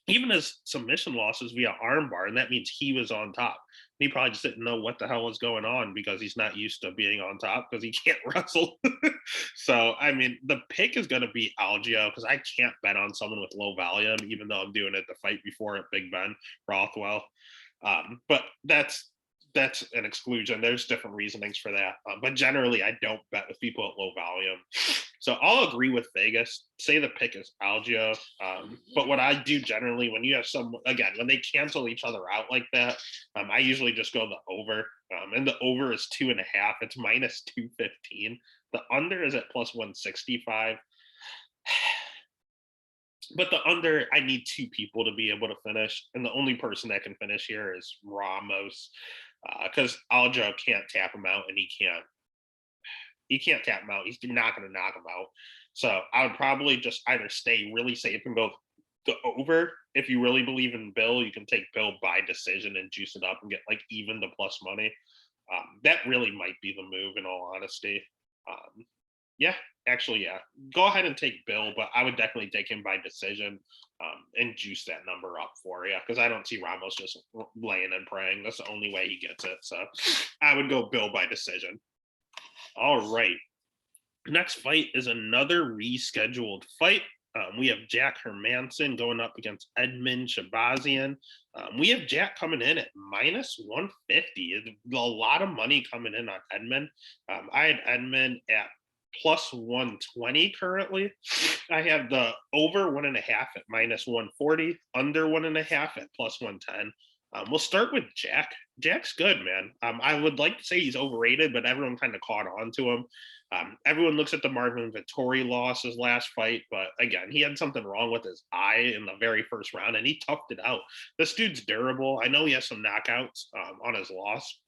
even his submission losses via armbar, and that means he was on top. He probably just didn't know what the hell was going on because he's not used to being on top because he can't wrestle. So, I mean, the pick is going to be Algio because I can't bet on someone with low volume, even though I'm doing it the fight before at Big Ben Rothwell. But that's an exclusion. There's different reasonings for that. But generally, I don't bet with people at low volume. So I'll agree with Vegas. Say the pick is Algio. But what I do generally, when you have some, again, when they cancel each other out like that, I usually just go the over. And the over is 2.5. It's minus 215. The under is at plus 165. But the under, I need two people to be able to finish. And the only person that can finish here is Ramos. Because Aljo can't tap him out, and he can't tap him out. He's not going to knock him out. So I would probably just either stay really safe and go the over. If you really believe in Bill, you can take Bill by decision and juice it up and get like even to plus money. That really might be the move, in all honesty. Yeah, actually, yeah. Go ahead and take Bill, but I would definitely take him by decision and juice that number up for you because I don't see Ramos just laying and praying. That's the only way he gets it. So I would go Bill by decision. All right. Next fight is another rescheduled fight. We have Jack Hermansen going up against Edmund Shahbazian. We have Jack coming in at minus 150. A lot of money coming in on Edmund. I had Edmund at plus 120 currently. I have the over 1.5 at minus 140, under 1.5 at plus 110. We'll start with Jack. Jack's good, man. I would like to say he's overrated, but everyone kind of caught on to him. Everyone looks at the Marvin Vettori loss, his last fight, but again, he had something wrong with his eye in the very first round, and he toughed it out. This dude's durable. I know he has some knockouts on his loss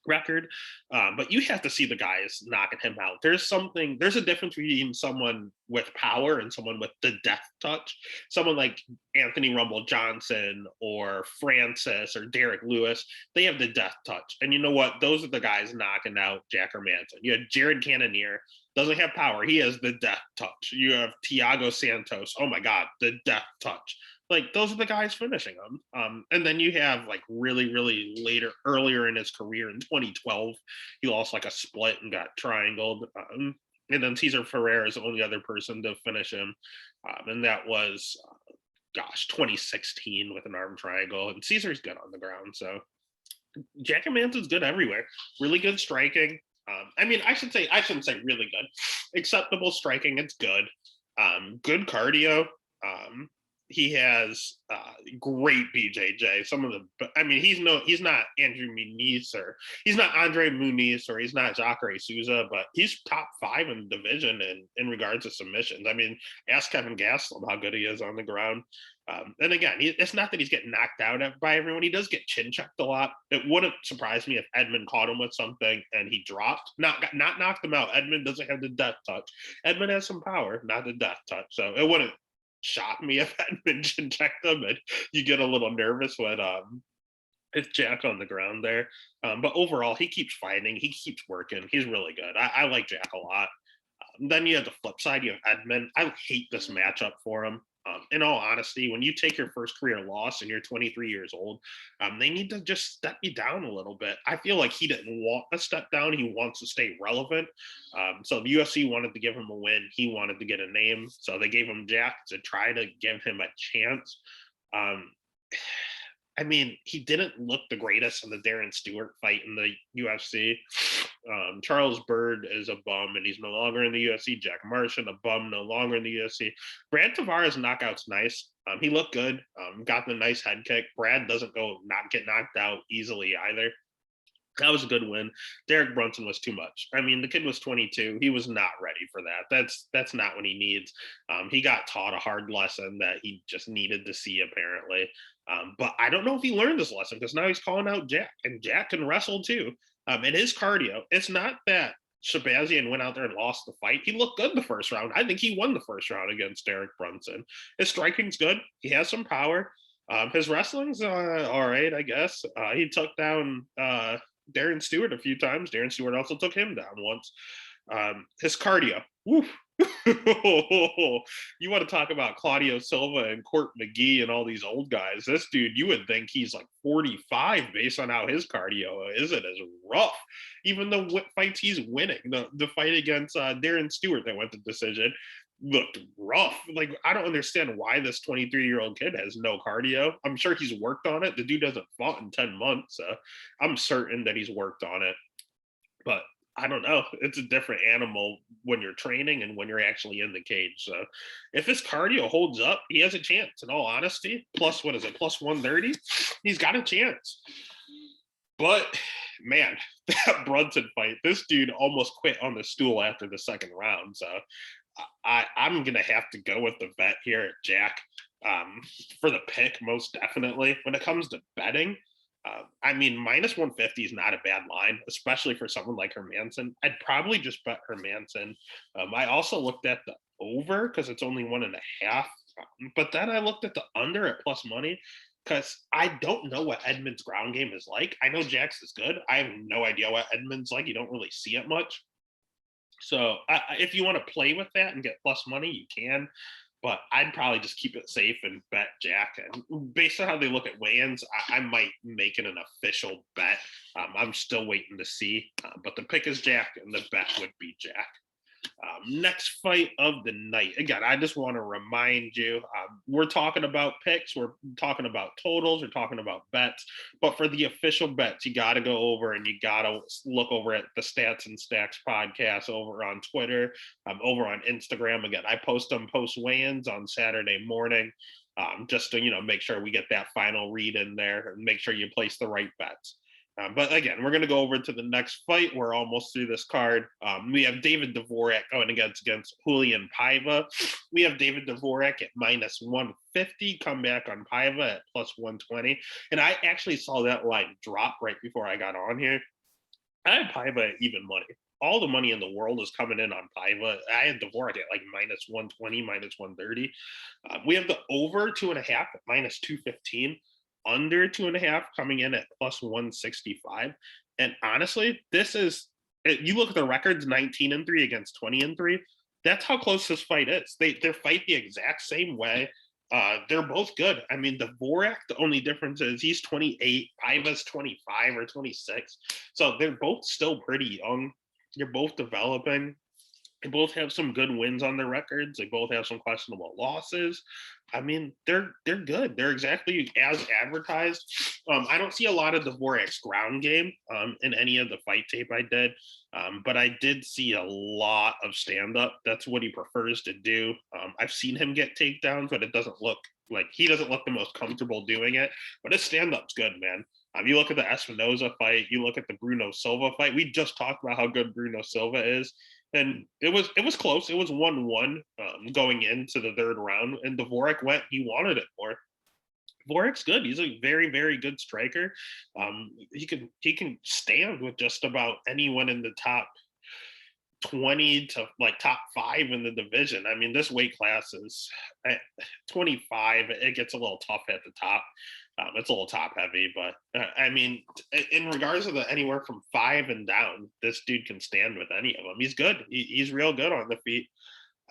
record, but you have to see the guys knocking him out. There's a difference between someone with power and someone with the death touch. Someone like Anthony Rumble Johnson or Francis or Derek Lewis, they have the death touch. And you know what? Those are the guys knocking out Jack Hermansen. You have Jared Cannonier, doesn't have power. He has the death touch. You have Thiago Santos. Oh my God, the death touch. Like those are the guys finishing them. And then you have like really earlier in his career in 2012, he lost like a split and got triangled. And then Cesar Ferrer is the only other person to finish him. And that was, 2016 with an arm triangle. And Cesar's good on the ground. So Jack Hermansen's good everywhere. Really good striking. I shouldn't say really good. Acceptable striking. It's good. Good cardio. He has great BJJ. He's not Andrew Muniz or he's not Andre Muniz or he's not Jacare Souza, but he's top 5 in the division in regards to submissions. I mean, ask Kevin Gastelum how good he is on the ground. And again, it's not that he's getting knocked out by everyone. He does get chin checked a lot. It wouldn't surprise me if Edmund caught him with something and he dropped, not knocked him out. Edmund doesn't have the death touch. Edmund has some power, not the death touch. So it wouldn't shock me if Edmund chin checked him and you get a little nervous when it's Jack on the ground there. But overall, he keeps fighting. He keeps working. He's really good. I like Jack a lot. Then you have the flip side. You have Edmund. I hate this matchup for him. In all honesty, when you take your first career loss and you're 23 years old, they need to just step you down a little bit. I feel like he didn't want a step down. He wants to stay relevant. So the UFC wanted to give him a win. He wanted to get a name. So they gave him Jack to try to give him a chance. He didn't look the greatest in the Darren Stewart fight in the UFC. Charles Byrd is a bum, and he's no longer in the UFC. Jack Martian, a bum, no longer in the UFC. Brad Tavares' knockout's nice. He looked good. Got the nice head kick. Brad doesn't not get knocked out easily either. That was a good win. Derek Brunson was too much. The kid was 22. He was not ready for that. That's not what he needs. He got taught a hard lesson that he just needed to see, apparently. But I don't know if he learned this lesson because now he's calling out Jack, and Jack can wrestle too. And his cardio, it's not that Shahbazian went out there and lost the fight. He looked good the first round. I think he won the first round against Derek Brunson. His striking's good. He has some power. His wrestling's all right, I guess. He took down Darren Stewart a few times. Darren Stewart also took him down once. His cardio, woof, You want to talk about Claudio Silva and Court McGee and all these old guys? This dude, you would think he's like 45 based on how his cardio is. It is rough. Even the fights he's winning, the fight against Darren Stewart that went to decision looked rough. Like, I don't understand why this 23-year-old kid has no cardio. I'm sure he's worked on it. The dude hasn't fought in 10 months. So I'm certain that he's worked on it. But I don't know. It's a different animal when you're training and when you're actually in the cage. So if his cardio holds up, he has a chance, in all honesty. Plus, what is it? Plus 130? He's got a chance. But man, that Brunson fight, this dude almost quit on the stool after the second round. So I'm going to have to go with the vet here at Jack for the pick, most definitely. When it comes to betting, I mean, minus 150 is not a bad line, especially for someone like Hermansen. I'd probably just bet Hermansen. I also looked at the over because it's only 1.5. But then I looked at the under at plus money because I don't know what Edmund's ground game is like. I know Jack's is good. I have no idea what Edmund's like. You don't really see it much. So if you want to play with that and get plus money, you can. But I'd probably just keep it safe and bet Jack. And based on how they look at weigh-ins, I might make it an official bet. I'm still waiting to see. But the pick is Jack, and the bet would be Jack. Next fight of the night. Again, I just want to remind you, we're talking about picks, we're talking about totals, we're talking about bets. But for the official bets, you got to go over and you got to look over at the Stats and Stacks podcast over on Twitter, over on Instagram. Again, I post them post weigh-ins on Saturday morning, just to make sure we get that final read in there and make sure you place the right bets. But again, we're going to go over to the next fight. We're almost through this card. We have David Dvorak going against Julian Paiva. We have David Dvorak at minus 150, come back on Paiva at plus 120. And I actually saw that line drop right before I got on here. I had Paiva at even money. All the money in the world is coming in on Paiva. I had Dvorak at like minus 120, minus 130. We have the over 2.5 at minus 215. Under 2.5 coming in at plus 165. And honestly, this is, you look at the records, 19-3 against 20-3. That's how close this fight is. They fight the exact same way. They're both good. I mean, Dvorak, the only difference is he's 28, Paiva's 25 or 26. So they're both still pretty young. They're both developing. They both have some good wins on their records. They both have some questionable losses. I mean, they're good. They're exactly as advertised. I don't see a lot of Dvorak's ground game in any of the fight tape I did, but I did see a lot of stand-up. That's what he prefers to do. I've seen him get takedowns, but it doesn't look like he doesn't look the most comfortable doing it. But his stand-up's good, man. You look at the Espinoza fight. You look at the Bruno Silva fight. We just talked about how good Bruno Silva is. And it was close. It was 1-1 going into the third round. And Dvorak he wanted it more. Dvorak's good. He's a very, very good striker. He can stand with just about anyone in the top 20 to like top 5 in the division. I mean, this weight class is at 25. It gets a little tough at the top. It's a little top heavy, but I mean, in regards to the anywhere from 5 and down, this dude can stand with any of them. He's good. He's real good on the feet.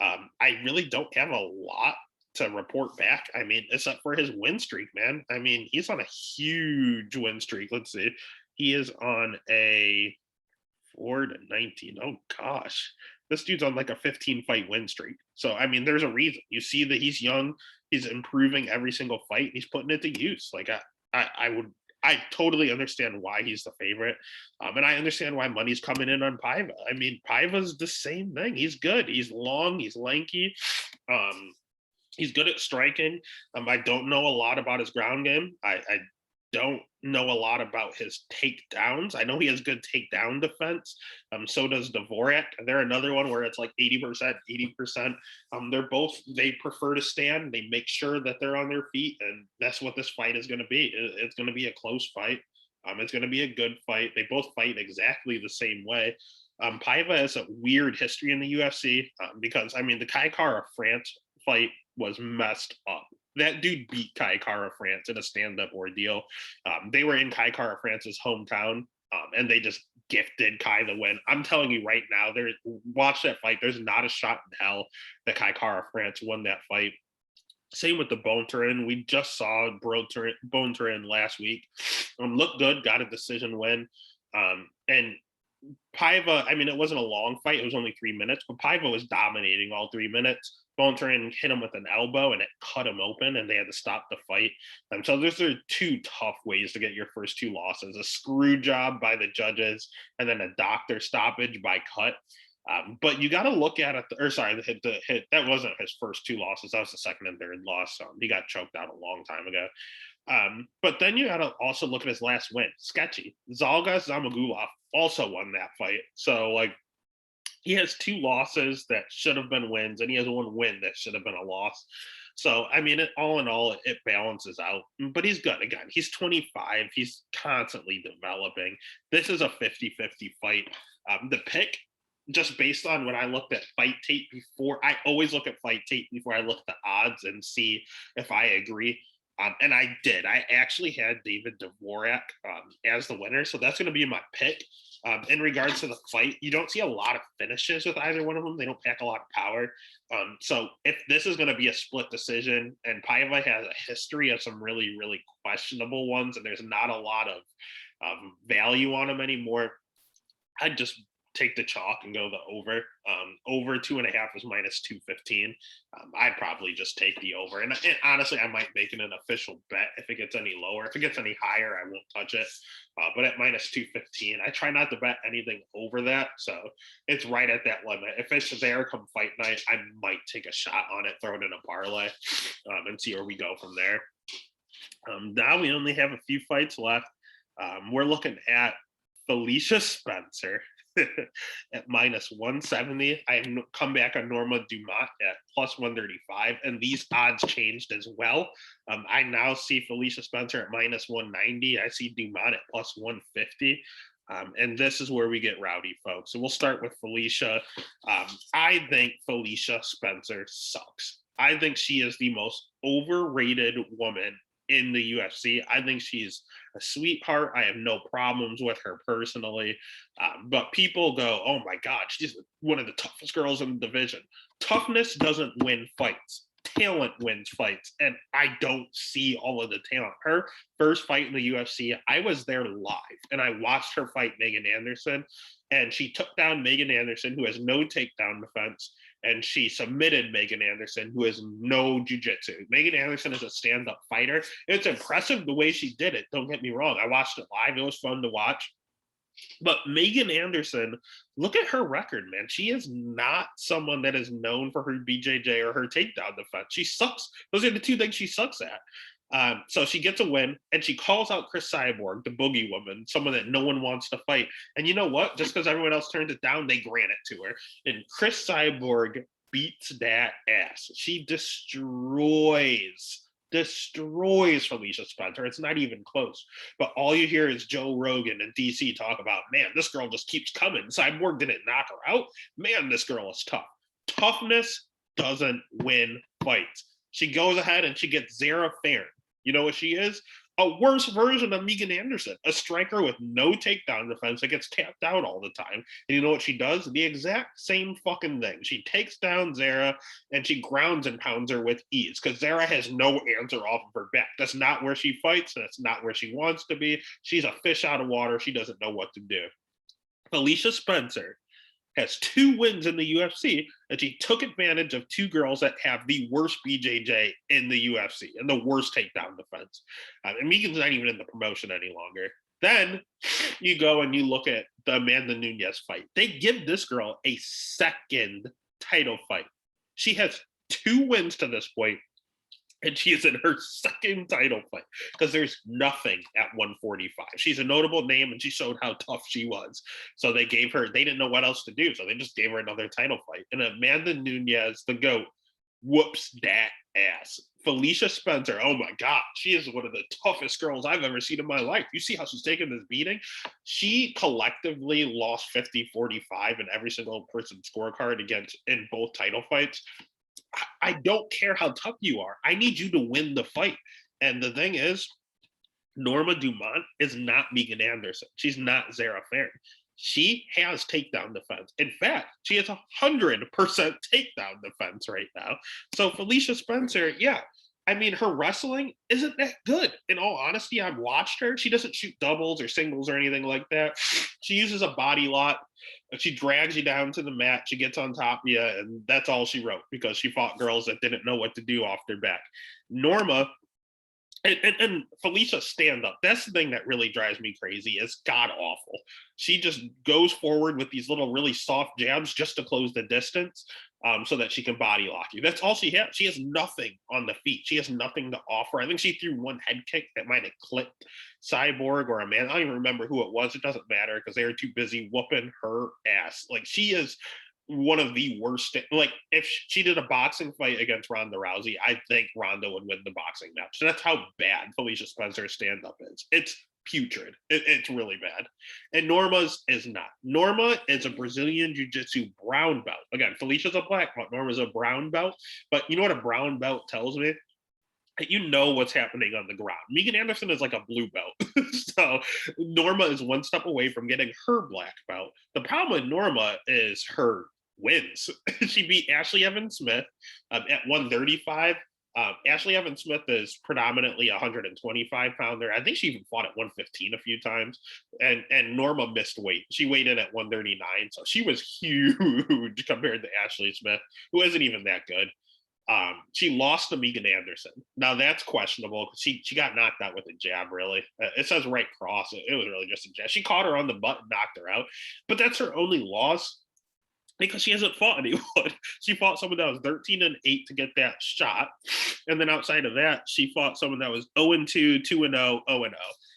I really don't have a lot to report back. I mean, except for his win streak, man. I mean, he's on a huge win streak. Let's see. He is on a 4-19. Oh gosh, this dude's on like a 15 fight win streak. So I mean, there's a reason. You see that he's young, he's improving every single fight, he's putting it to use. Like I totally understand why he's the favorite, and I understand why money's coming in on Paiva. I mean, Paiva's the same thing. He's good. He's long. He's lanky. He's good at striking. I don't know a lot about his ground game. I don't know a lot about his takedowns. I know he has good takedown defense. So does Dvorak. They're another one where it's like 80%, 80%. They prefer to stand. They make sure that they're on their feet. And that's what this fight is going to be. It's going to be a close fight. It's going to be a good fight. They both fight exactly the same way. Paiva has a weird history in the UFC because, I mean, the Kai Kara France fight was messed up. That dude beat Kai Kara France in a stand-up ordeal. They were in Kai Kara France's hometown, and they just gifted Kai the win. I'm telling you right now, watch that fight. There's not a shot in hell that Kai Kara France won that fight. Same with the Bone Turin. We just saw Bone Turin last week. Looked good, got a decision win. And Paiva, I mean, it wasn't a long fight. It was only 3 minutes, but Paiva was dominating all 3 minutes. Bone Turin hit him with an elbow and it cut him open and they had to stop the fight. So those are two tough ways to get your first two losses: a screw job by the judges and then a doctor stoppage by cut. But you got to look at it, the hit, that wasn't his first two losses. That was the second and third loss. He got choked out a long time ago. But then you got to also look at his last win. Sketchy. Zalga Zamagulov also won that fight. So, like, he has two losses that should have been wins, and he has one win that should have been a loss. So, I mean, all in all, it balances out. But he's good. Again, he's 25. He's constantly developing. This is a 50-50 fight. The pick, just based on when I looked at fight tape before, I always look at fight tape before I look at the odds and see if I agree. And I did. I actually had David Dvorak as the winner. So that's going to be my pick. In regards to the fight, you don't see a lot of finishes with either one of them. They don't pack a lot of power. So if this is going to be a split decision, and Paiva has a history of some really, really questionable ones, and there's not a lot of value on them anymore, I'd just take the chalk and go the over. Over 2.5 is -215. I'd probably just take the over. And honestly, I might make it an official bet if it gets any lower. If it gets any higher, I won't touch it. But at -215, I try not to bet anything over that. So it's right at that limit. If it's there come fight night, I might take a shot on it, throw it in a parlay, and see where we go from there. Now we only have a few fights left. We're looking at Felicia Spencer at -170. I have come back on Norma Dumont at +135, and these odds changed as well. I now see Felicia Spencer at -190. I see Dumont at +150. And this is where we get rowdy, folks. So we'll start with Felicia. I think Felicia Spencer sucks. I think she is the most overrated woman in the UFC. I think she's a sweetheart. I have no problems with her personally. But people go, oh my God, she's one of the toughest girls in the division. Toughness doesn't win fights. Talent wins fights. And I don't see all of the talent. Her first fight in the UFC, I was there live and I watched her fight Megan Anderson. And she took down Megan Anderson, who has no takedown defense. And she submitted Megan Anderson, who has no jiu-jitsu. Megan Anderson is a stand-up fighter. It's impressive the way she did it. Don't get me wrong. I watched it live. It was fun to watch. But Megan Anderson, look at her record, man. She is not someone that is known for her BJJ or her takedown defense. She sucks. Those are the two things she sucks at. So she gets a win, and she calls out Chris Cyborg, the boogie woman, someone that no one wants to fight. And you know what? Just because everyone else turns it down, they grant it to her. And Chris Cyborg beats that ass. She destroys Felicia Spencer. It's not even close. But all you hear is Joe Rogan and DC talk about, man, this girl just keeps coming. Cyborg didn't knock her out. Man, this girl is tough. Toughness doesn't win fights. She goes ahead and she gets Zara Farron. You know what she is? A worse version of Megan Anderson, a striker with no takedown defense that gets tapped out all the time. And you know what she does? The exact same fucking thing. She takes down Zara and she grounds and pounds her with ease because Zara has no answer off of her back. That's not where she fights. That's not where she wants to be. She's a fish out of water. She doesn't know what to do. Felicia Spencer has 2 wins in the UFC, and she took advantage of 2 girls that have the worst BJJ in the UFC and the worst takedown defense. And Megan's not even in the promotion any longer. Then you go and you look at the Amanda Nunez fight. They give this girl a second title fight. She has 2 wins to this point, and she is in her second title fight because there's nothing at 145. She's a notable name, and she showed how tough she was. So they didn't know what else to do, so they just gave her another title fight. And Amanda Nunez, the GOAT, whoops that ass. Felicia Spencer, oh my God, she is one of the toughest girls I've ever seen in my life. You see how she's taking this beating? She collectively lost 50-45 in every single person's scorecard in both title fights. I don't care how tough you are. I need you to win the fight. And the thing is, Norma Dumont is not Megan Anderson. She's not Zara Farron. She has takedown defense. In fact, she has 100% takedown defense right now. So Felicia Spencer, yeah, I mean, her wrestling isn't that good. In all honesty, I've watched her. She doesn't shoot doubles or singles or anything like that. She uses a body lot. She drags you down to the mat. She gets on top of you, and that's all she wrote because she fought girls that didn't know what to do off their back. Norma, and Felicia stand up. That's the thing that really drives me crazy. It's god awful. She just goes forward with these little really soft jabs just to close the distance, so that she can body lock you. That's all she has. She has nothing on the feet. She has nothing to offer. I think she threw one head kick that might have clipped Cyborg or a man. I don't even remember who it was. It doesn't matter because they were too busy whooping her ass. Like, she is one of the worst. Like, if she did a boxing fight against Ronda Rousey, I think Ronda would win the boxing match. So that's how bad Felicia Spencer's stand-up is. It's putrid. It's really bad. And Norma's is not. Norma is a Brazilian Jiu-Jitsu brown belt. Again, Felicia's a black belt. Norma's a brown belt. But you know what a brown belt tells me? You know what's happening on the ground. Megan Anderson is like a blue belt. So Norma is one step away from getting her black belt. The problem with Norma is her wins. She beat Ashley Evans Smith at 135. Ashley Evans Smith is predominantly a 125 pounder. I think she even fought at 115 a few times. And Norma missed weight. She weighed in at 139. So she was huge compared to Ashley Smith, who isn't even that good. She lost to Megan Anderson. Now that's questionable because she got knocked out with a jab, really. It says right cross. It was really just a jab. She caught her on the butt and knocked her out. But that's her only loss because she hasn't fought anyone. She fought someone that was 13-8 to get that shot. And then outside of that, she fought someone that was 0-2, 2-0, 0-0.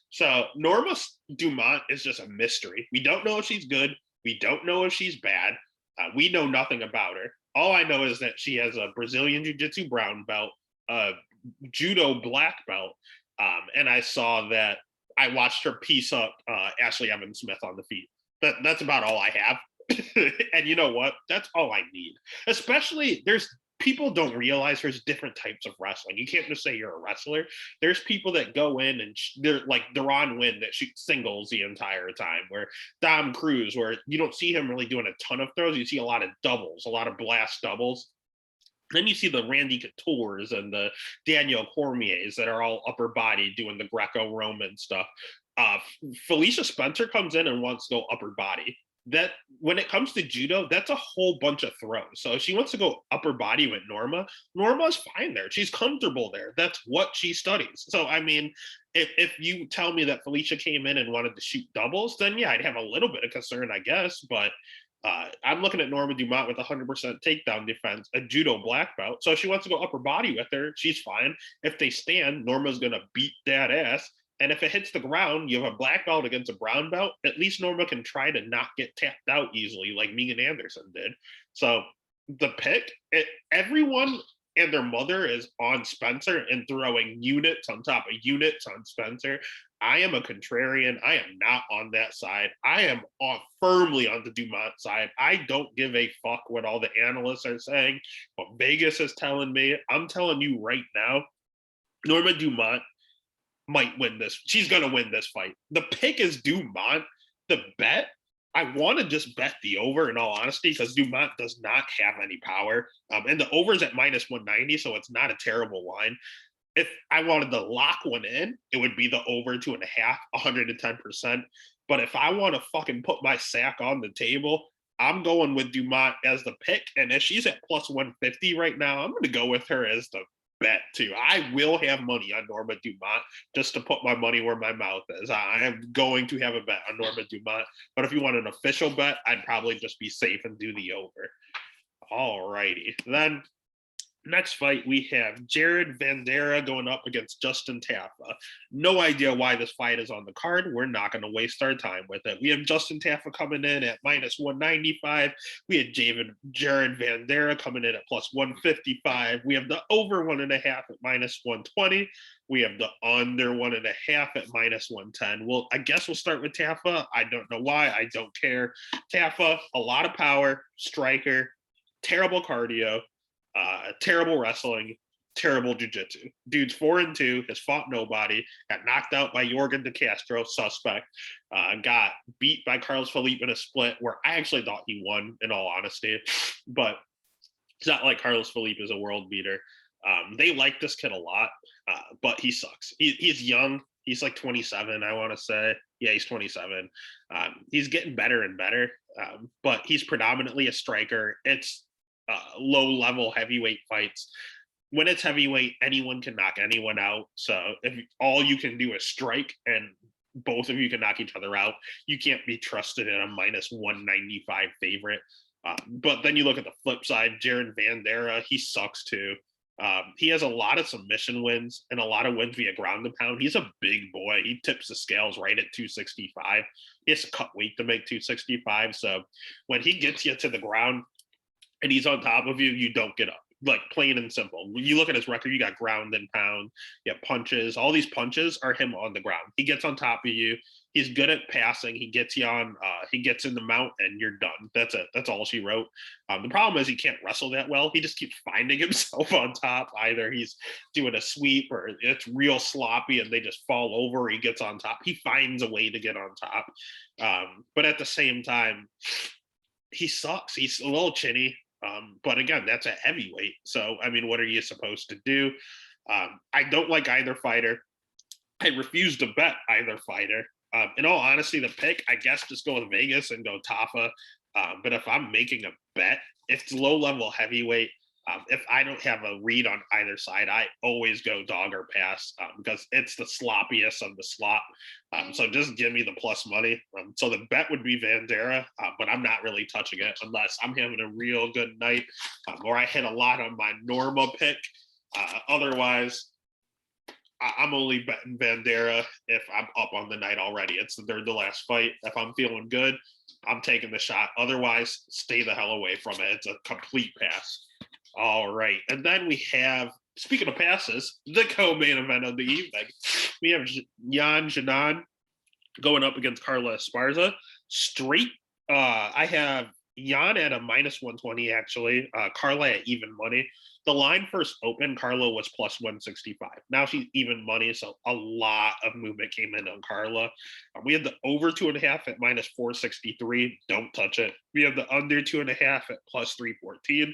So Norma Dumont is just a mystery. We don't know if she's good. We don't know if she's bad. We know nothing about her. All I know is that she has a Brazilian Jiu-Jitsu brown belt, a judo black belt, and I saw that I watched her piece up Ashley Evans Smith on the feet. That's about all I have. And you know what? That's all I need. Especially, people don't realize there's different types of wrestling. You can't just say you're a wrestler. There's people that go in and they're like Deron Wynn that shoot singles the entire time, where Dom Cruz, where you don't see him really doing a ton of throws. You see a lot of doubles, a lot of blast doubles. Then you see the Randy Couture's and the Daniel Cormier's that are all upper body doing the Greco-Roman stuff. Felicia Spencer comes in and wants to go upper body. That when it comes to judo, that's a whole bunch of throws. So if she wants to go upper body with Norma's fine there. She's comfortable there. That's what she studies. So I mean, if you tell me that Felicia came in and wanted to shoot doubles, then yeah, I'd have a little bit of concern, I guess. But I'm looking at Norma Dumont with 100% takedown defense, a judo black belt. So if she wants to go upper body with her, she's fine. If they stand, Norma's gonna beat that ass. And if it hits the ground, you have a black belt against a brown belt, at least Norma can try to not get tapped out easily like Megan Anderson did. So the pick, everyone and their mother is on Spencer and throwing units on top of units on Spencer. I am a contrarian. I am not on that side. I am firmly on the Dumont side. I don't give a fuck what all the analysts are saying, what Vegas is telling me. I'm telling you right now, Norma Dumont might win this. She's going to win this fight. The pick is Dumont. The bet, I want to just bet the over in all honesty because Dumont does not have any power. And the over is at minus 190, so it's not a terrible line. If I wanted to lock one in, it would be the over 2.5, 110%. But if I want to fucking put my sack on the table, I'm going with Dumont as the pick. And if she's at plus 150 right now, I'm going to go with her as the bet too. I will have money on Norma Dumont just to put my money where my mouth is. I am going to have a bet on Norma Dumont. But if you want an official bet, I'd probably just be safe and do the over. All righty. Then next fight, we have Jared Vandara going up against Justin Tafa. No idea why this fight is on the card. We're not going to waste our time with it. We have Justin Tafa coming in at minus 195. We had Jared Vandara coming in at plus 155. We have the over 1.5 at minus 120. We have the under 1.5 at minus 110. Well, I guess we'll start with Tafa. I don't know why. I don't care. Tafa, a lot of power, striker, terrible cardio. Terrible wrestling, terrible jiu-jitsu. Dude's 4-2, has fought nobody, got knocked out by Jorgen De Castro, suspect, got beat by Carlos Felipe in a split where I actually thought he won, in all honesty. But it's not like Carlos Felipe is a world beater. They like this kid a lot, but he sucks. He's young. He's like 27, I want to say. Yeah, he's 27. He's getting better and better, but he's predominantly a striker. It's low-level heavyweight fights. When it's heavyweight, anyone can knock anyone out. So if all you can do is strike and both of you can knock each other out, you can't be trusted in a minus 195 favorite. But then you look at the flip side, Jared Vandara, he sucks too. He has a lot of submission wins and a lot of wins via ground and pound. He's a big boy. He tips the scales right at 265. He has to cut weight to make 265. So when he gets you to the ground and he's on top of you, you don't get up. Like plain and simple. When you look at his record, you got ground and pound, you have punches. All these punches are him on the ground. He gets on top of you. He's good at passing. He gets you on, he gets in the mount and you're done. That's it. That's all she wrote. The problem is he can't wrestle that well. He just keeps finding himself on top. Either he's doing a sweep or it's real sloppy and they just fall over, or he gets on top. He finds a way to get on top. But at the same time, he sucks. He's a little chinny. But again, that's a heavyweight. So, I mean, what are you supposed to do? I don't like either fighter. I refuse to bet either fighter. In all honesty, the pick, I guess, just go with Vegas and go Tafa. But if I'm making a bet, it's low-level heavyweight. If I don't have a read on either side, I always go dog or pass because it's the sloppiest of the slop. So just give me the plus money. So the bet would be Vandara, but I'm not really touching it unless I'm having a real good night or I hit a lot on my normal pick. Otherwise, I'm only betting Vandara if I'm up on the night already. It's the third to last fight. If I'm feeling good, I'm taking the shot. Otherwise, stay the hell away from it. It's a complete pass. All right. And then we have, speaking of passes, the co-main event of the evening. We have Yan Xiaonan going up against Carla Esparza. Straight, I have Yan at a minus 120, actually. Carla at even money. The line first opened, Carla was plus 165. Now she's even money, so a lot of movement came in on Carla. We had the over 2.5 at minus 463. Don't touch it. We have the under 2.5 at plus 314.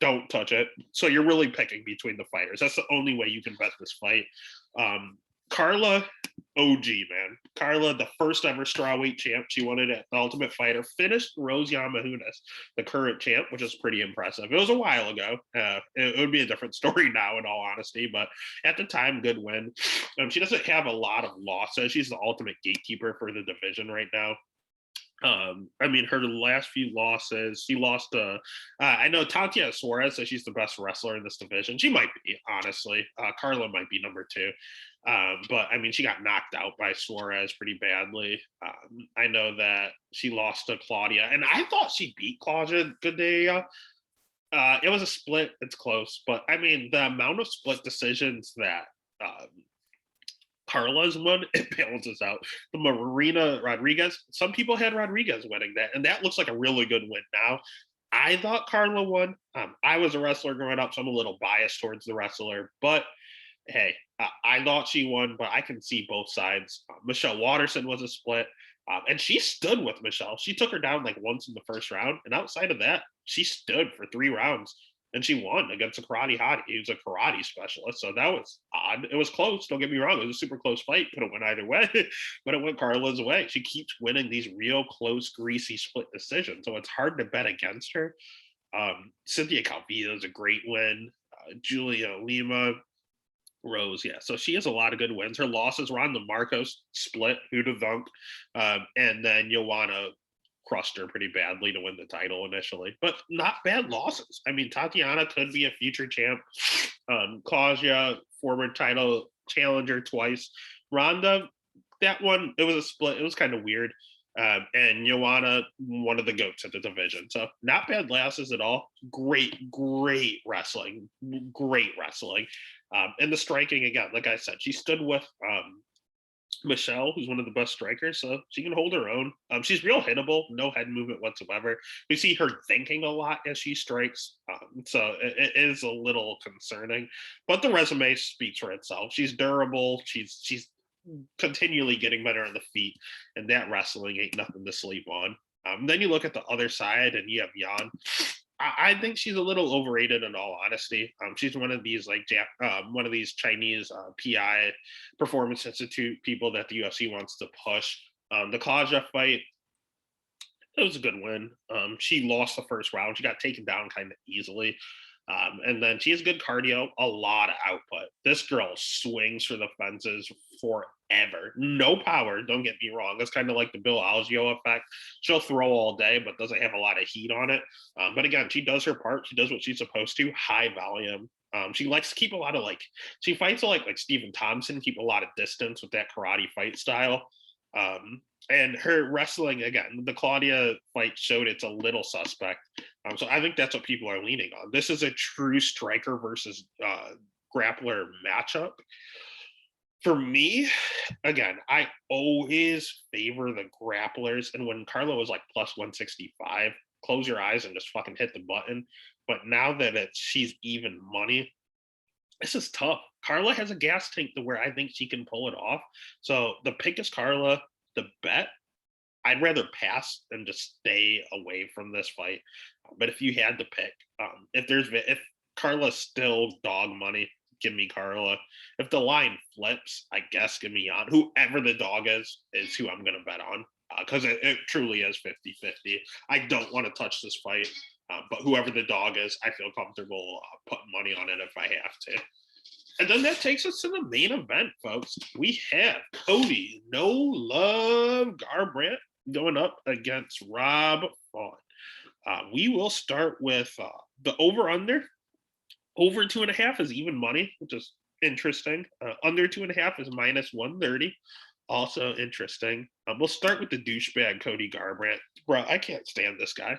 Don't touch it. So you're really picking between the fighters. That's the only way you can bet this fight. Carla, OG, man. Carla, the first ever strawweight champ. She won it at the Ultimate Fighter. Finished Rose Namajunas, the current champ, which is pretty impressive. It was a while ago. It would be a different story now, in all honesty. But at the time, good win. She doesn't have a lot of losses. She's the ultimate gatekeeper for the division right now. I mean, her last few losses, she lost I know Tatiana Suarez says she's the best wrestler in this division. She might be, honestly. Carla might be number 2. But I mean, she got knocked out by Suarez pretty badly. I know that she lost to Claudia, and I thought she beat Claudia Gadelha. It was a split. It's close, but I mean, the amount of split decisions that Carla's won, it balances out. The Marina Rodriguez, some people had Rodriguez winning that, and that looks like a really good win now. I thought Carla won. I was a wrestler growing up, so I'm a little biased towards the wrestler, but hey, I thought she won, but I can see both sides. Michelle Waterson was a split, and she stood with Michelle. She took her down like once in the first round, and outside of that, she stood for 3 rounds. And she won against a karate hottie. He was a karate specialist. So that was odd. It was close. Don't get me wrong. It was a super close fight. Could have went either way, but it went Carla's way. She keeps winning these real close, greasy split decisions. So it's hard to bet against her. Cynthia Calvillo is a great win. Julia Lima, Rose, yeah. So she has a lot of good wins. Her losses were on the Marcos split, who'd have thunk. And then Joanna crushed her pretty badly to win the title initially, but not bad losses. I mean, Tatiana could be a future champ. Claudia, former title challenger twice. Ronda, that one, it was a split. It was kind of weird. And Joanna, one of the goats of the division. So not bad losses at all. Great wrestling. Great wrestling. And the striking, again, like I said, she stood with Michelle, who's one of the best strikers, so she can hold her own. She's real hittable, no head movement whatsoever. You see her thinking a lot as she strikes, so it is a little concerning. But the resume speaks for itself. She's durable. She's continually getting better on the feet, and that wrestling ain't nothing to sleep on. Then you look at the other side, and you have Jan. I think she's a little overrated in all honesty. She's one of these one of these Chinese PI Performance Institute people that the UFC wants to push. The Claudia fight, it was a good win. She lost the first round. She got taken down kind of easily. And then she has good cardio, a lot of output. This girl swings for the fences forever. No power, don't get me wrong. It's kind of like the Bill Algeo effect. She'll throw all day, but doesn't have a lot of heat on it. But again, she does her part. She does what she's supposed to, high volume. She likes to keep a lot of she fights like Stephen Thompson, keep a lot of distance with that karate fight style. And her wrestling, again, the Claudia fight showed it's a little suspect. So I think that's what people are leaning on. This is a true striker versus grappler matchup. For me, again, I always favor the grapplers. And when Carla was like plus 165, close your eyes and just fucking hit the button. But now that she's even money, this is tough. Carla has a gas tank to where I think she can pull it off. So the pick is Carla. The bet, I'd rather pass than just stay away from this fight. But if you had to pick, if Carla's still dog money, give me Carla. If the line flips, I guess give me on. Whoever the dog is who I'm going to bet on, because it truly is 50-50. I don't want to touch this fight, but whoever the dog is, I feel comfortable putting money on it if I have to. And then that takes us to the main event, folks. We have Cody No Love Garbrandt going up against Rob Font. We will start with the over-under. Over 2.5 is even money, which is interesting. Under 2.5 is minus 130. Also interesting. We'll start with the douchebag Cody Garbrandt. Bro, I can't stand this guy.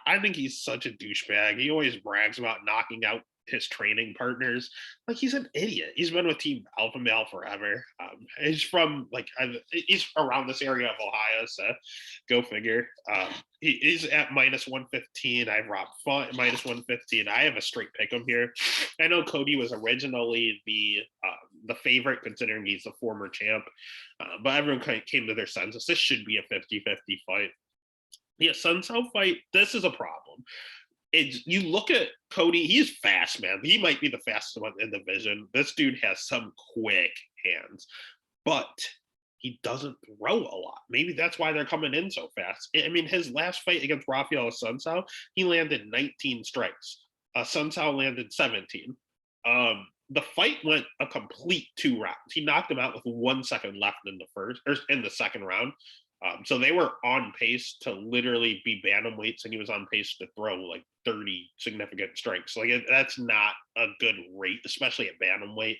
I think he's such a douchebag. He always brags about knocking out his training partners. Like, he's an idiot. He's been with Team Alpha Male forever. He's from he's around this area of Ohio, so go figure. He's at minus 115. I have Rob Font minus 115. I have a straight pick him here. I know Cody was originally the favorite, considering he's the former champ, but everyone kind of came to their senses. This should be a 50-50 fight. Yeah, Sun Tzu fight, this is a problem. You look at Cody, he's fast, man. He might be the fastest one in the division. This dude has some quick hands, but he doesn't throw a lot. Maybe that's why they're coming in so fast. I mean, his last fight against Rafael Sun Tzu, he landed 19 strikes. Sun Tzu landed 17. The fight went a complete 2 rounds. He knocked him out with 1 second left in the second round. So they were on pace to literally be bantamweights, and he was on pace to throw like 30 significant strikes. That's not a good rate, especially at bantamweight.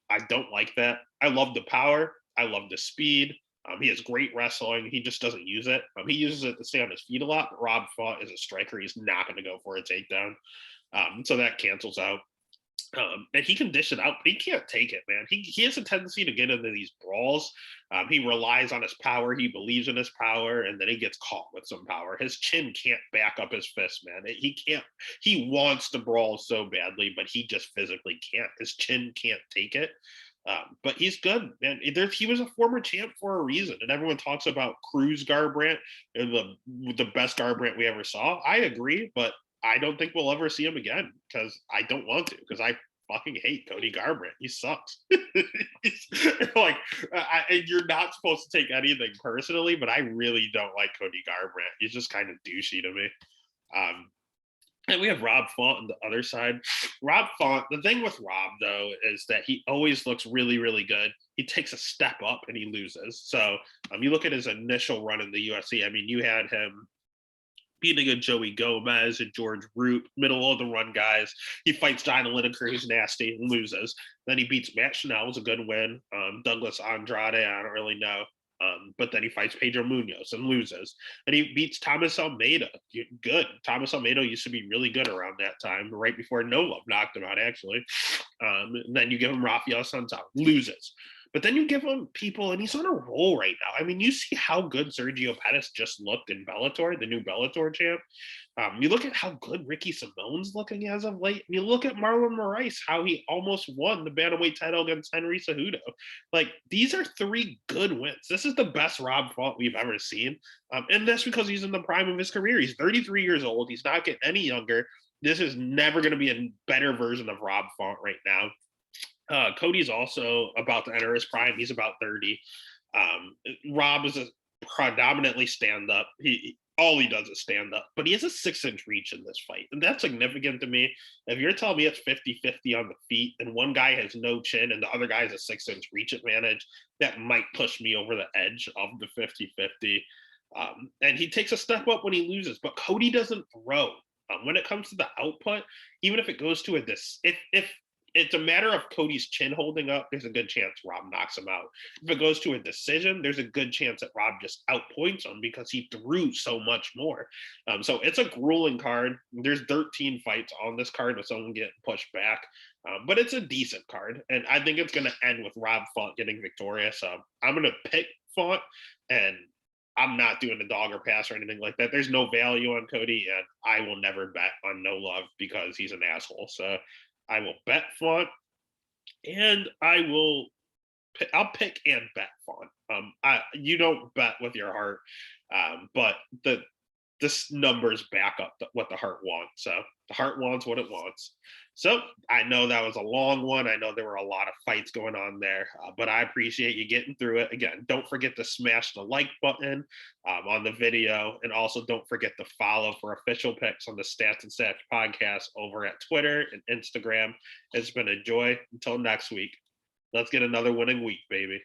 I don't like that. I love the power. I love the speed. He has great wrestling. He just doesn't use it. He uses it to stay on his feet a lot. But Rob Font is a striker. He's not going to go for a takedown. So that cancels out. And he can dish it out, but he can't take it, man. He has a tendency to get into these brawls. He relies on his power. He believes in his power, and then he gets caught with some power. His chin can't back up his fist, man. He can't. He wants to brawl so badly, but he just physically can't. His chin can't take it. But he's good, man. He was a former champ for a reason, and everyone talks about Cruz Garbrandt, the best Garbrandt we ever saw. I agree, but I don't think we'll ever see him again, because I don't want to, because I fucking hate Cody Garbrandt. He sucks. You're not supposed to take anything personally, but I really don't like Cody Garbrandt. He's just kind of douchey to me. And we have Rob Font on the other side. Rob Font, the thing with Rob, though, is that he always looks really, really good. He takes a step up and he loses. So you look at his initial run in the UFC. I mean, you had him beating a Joey Gomez and George Root, middle of the run guys. He fights John Lineker, who's nasty, and loses. Then he beats Matt Chanel, was a good win. Douglas Andrade, I don't really know. But then he fights Pedro Munoz and loses. And he beats Thomas Almeida. Good. Thomas Almeida used to be really good around that time, right before No Love knocked him out, actually. And then you give him Rafael Santos, loses. But then you give him people, and he's on a roll right now. I mean, you see how good Sergio Pettis just looked in Bellator, the new Bellator champ. You look at how good Ricky Simone's looking as of late. You look at Marlon Moraes, how he almost won the bantamweight title against Henry Cejudo. Like, these are 3 good wins. This is the best Rob fought we've ever seen. And that's because he's in the prime of his career. He's 33 years old. He's not getting any younger. This is never going to be a better version of Rob Font right now. Cody's also about to enter his prime. He's about 30. Rob is a predominantly stand-up. All he does is stand up, but he has a 6-inch reach in this fight. And that's significant to me. If you're telling me it's 50-50 on the feet and one guy has no chin and the other guy has a 6-inch reach advantage, that might push me over the edge of the 50-50. And he takes a step up when he loses, but Cody doesn't throw. When it comes to the output, even if it goes to if it's a matter of Cody's chin holding up, there's a good chance Rob knocks him out. If it goes to a decision, there's a good chance that Rob just outpoints him because he threw so much more. So it's a grueling card. There's 13 fights on this card with someone getting pushed back, but it's a decent card. And I think it's going to end with Rob Font getting victorious. I'm going to pick Font, and I'm not doing a dog or pass or anything like that. There's no value on Cody, and I will never bet on No Love because he's an asshole. So I will bet Font, and I'll pick and bet Font. You don't bet with your heart, but this numbers back up what the heart wants. So the heart wants what it wants. So I know that was a long one. I know there were a lot of fights going on there, but I appreciate you getting through it. Again, don't forget to smash the like button on the video. And also don't forget to follow for official picks on the Stats and Stats podcast over at Twitter and Instagram. It's been a joy. Until next week, let's get another winning week, baby.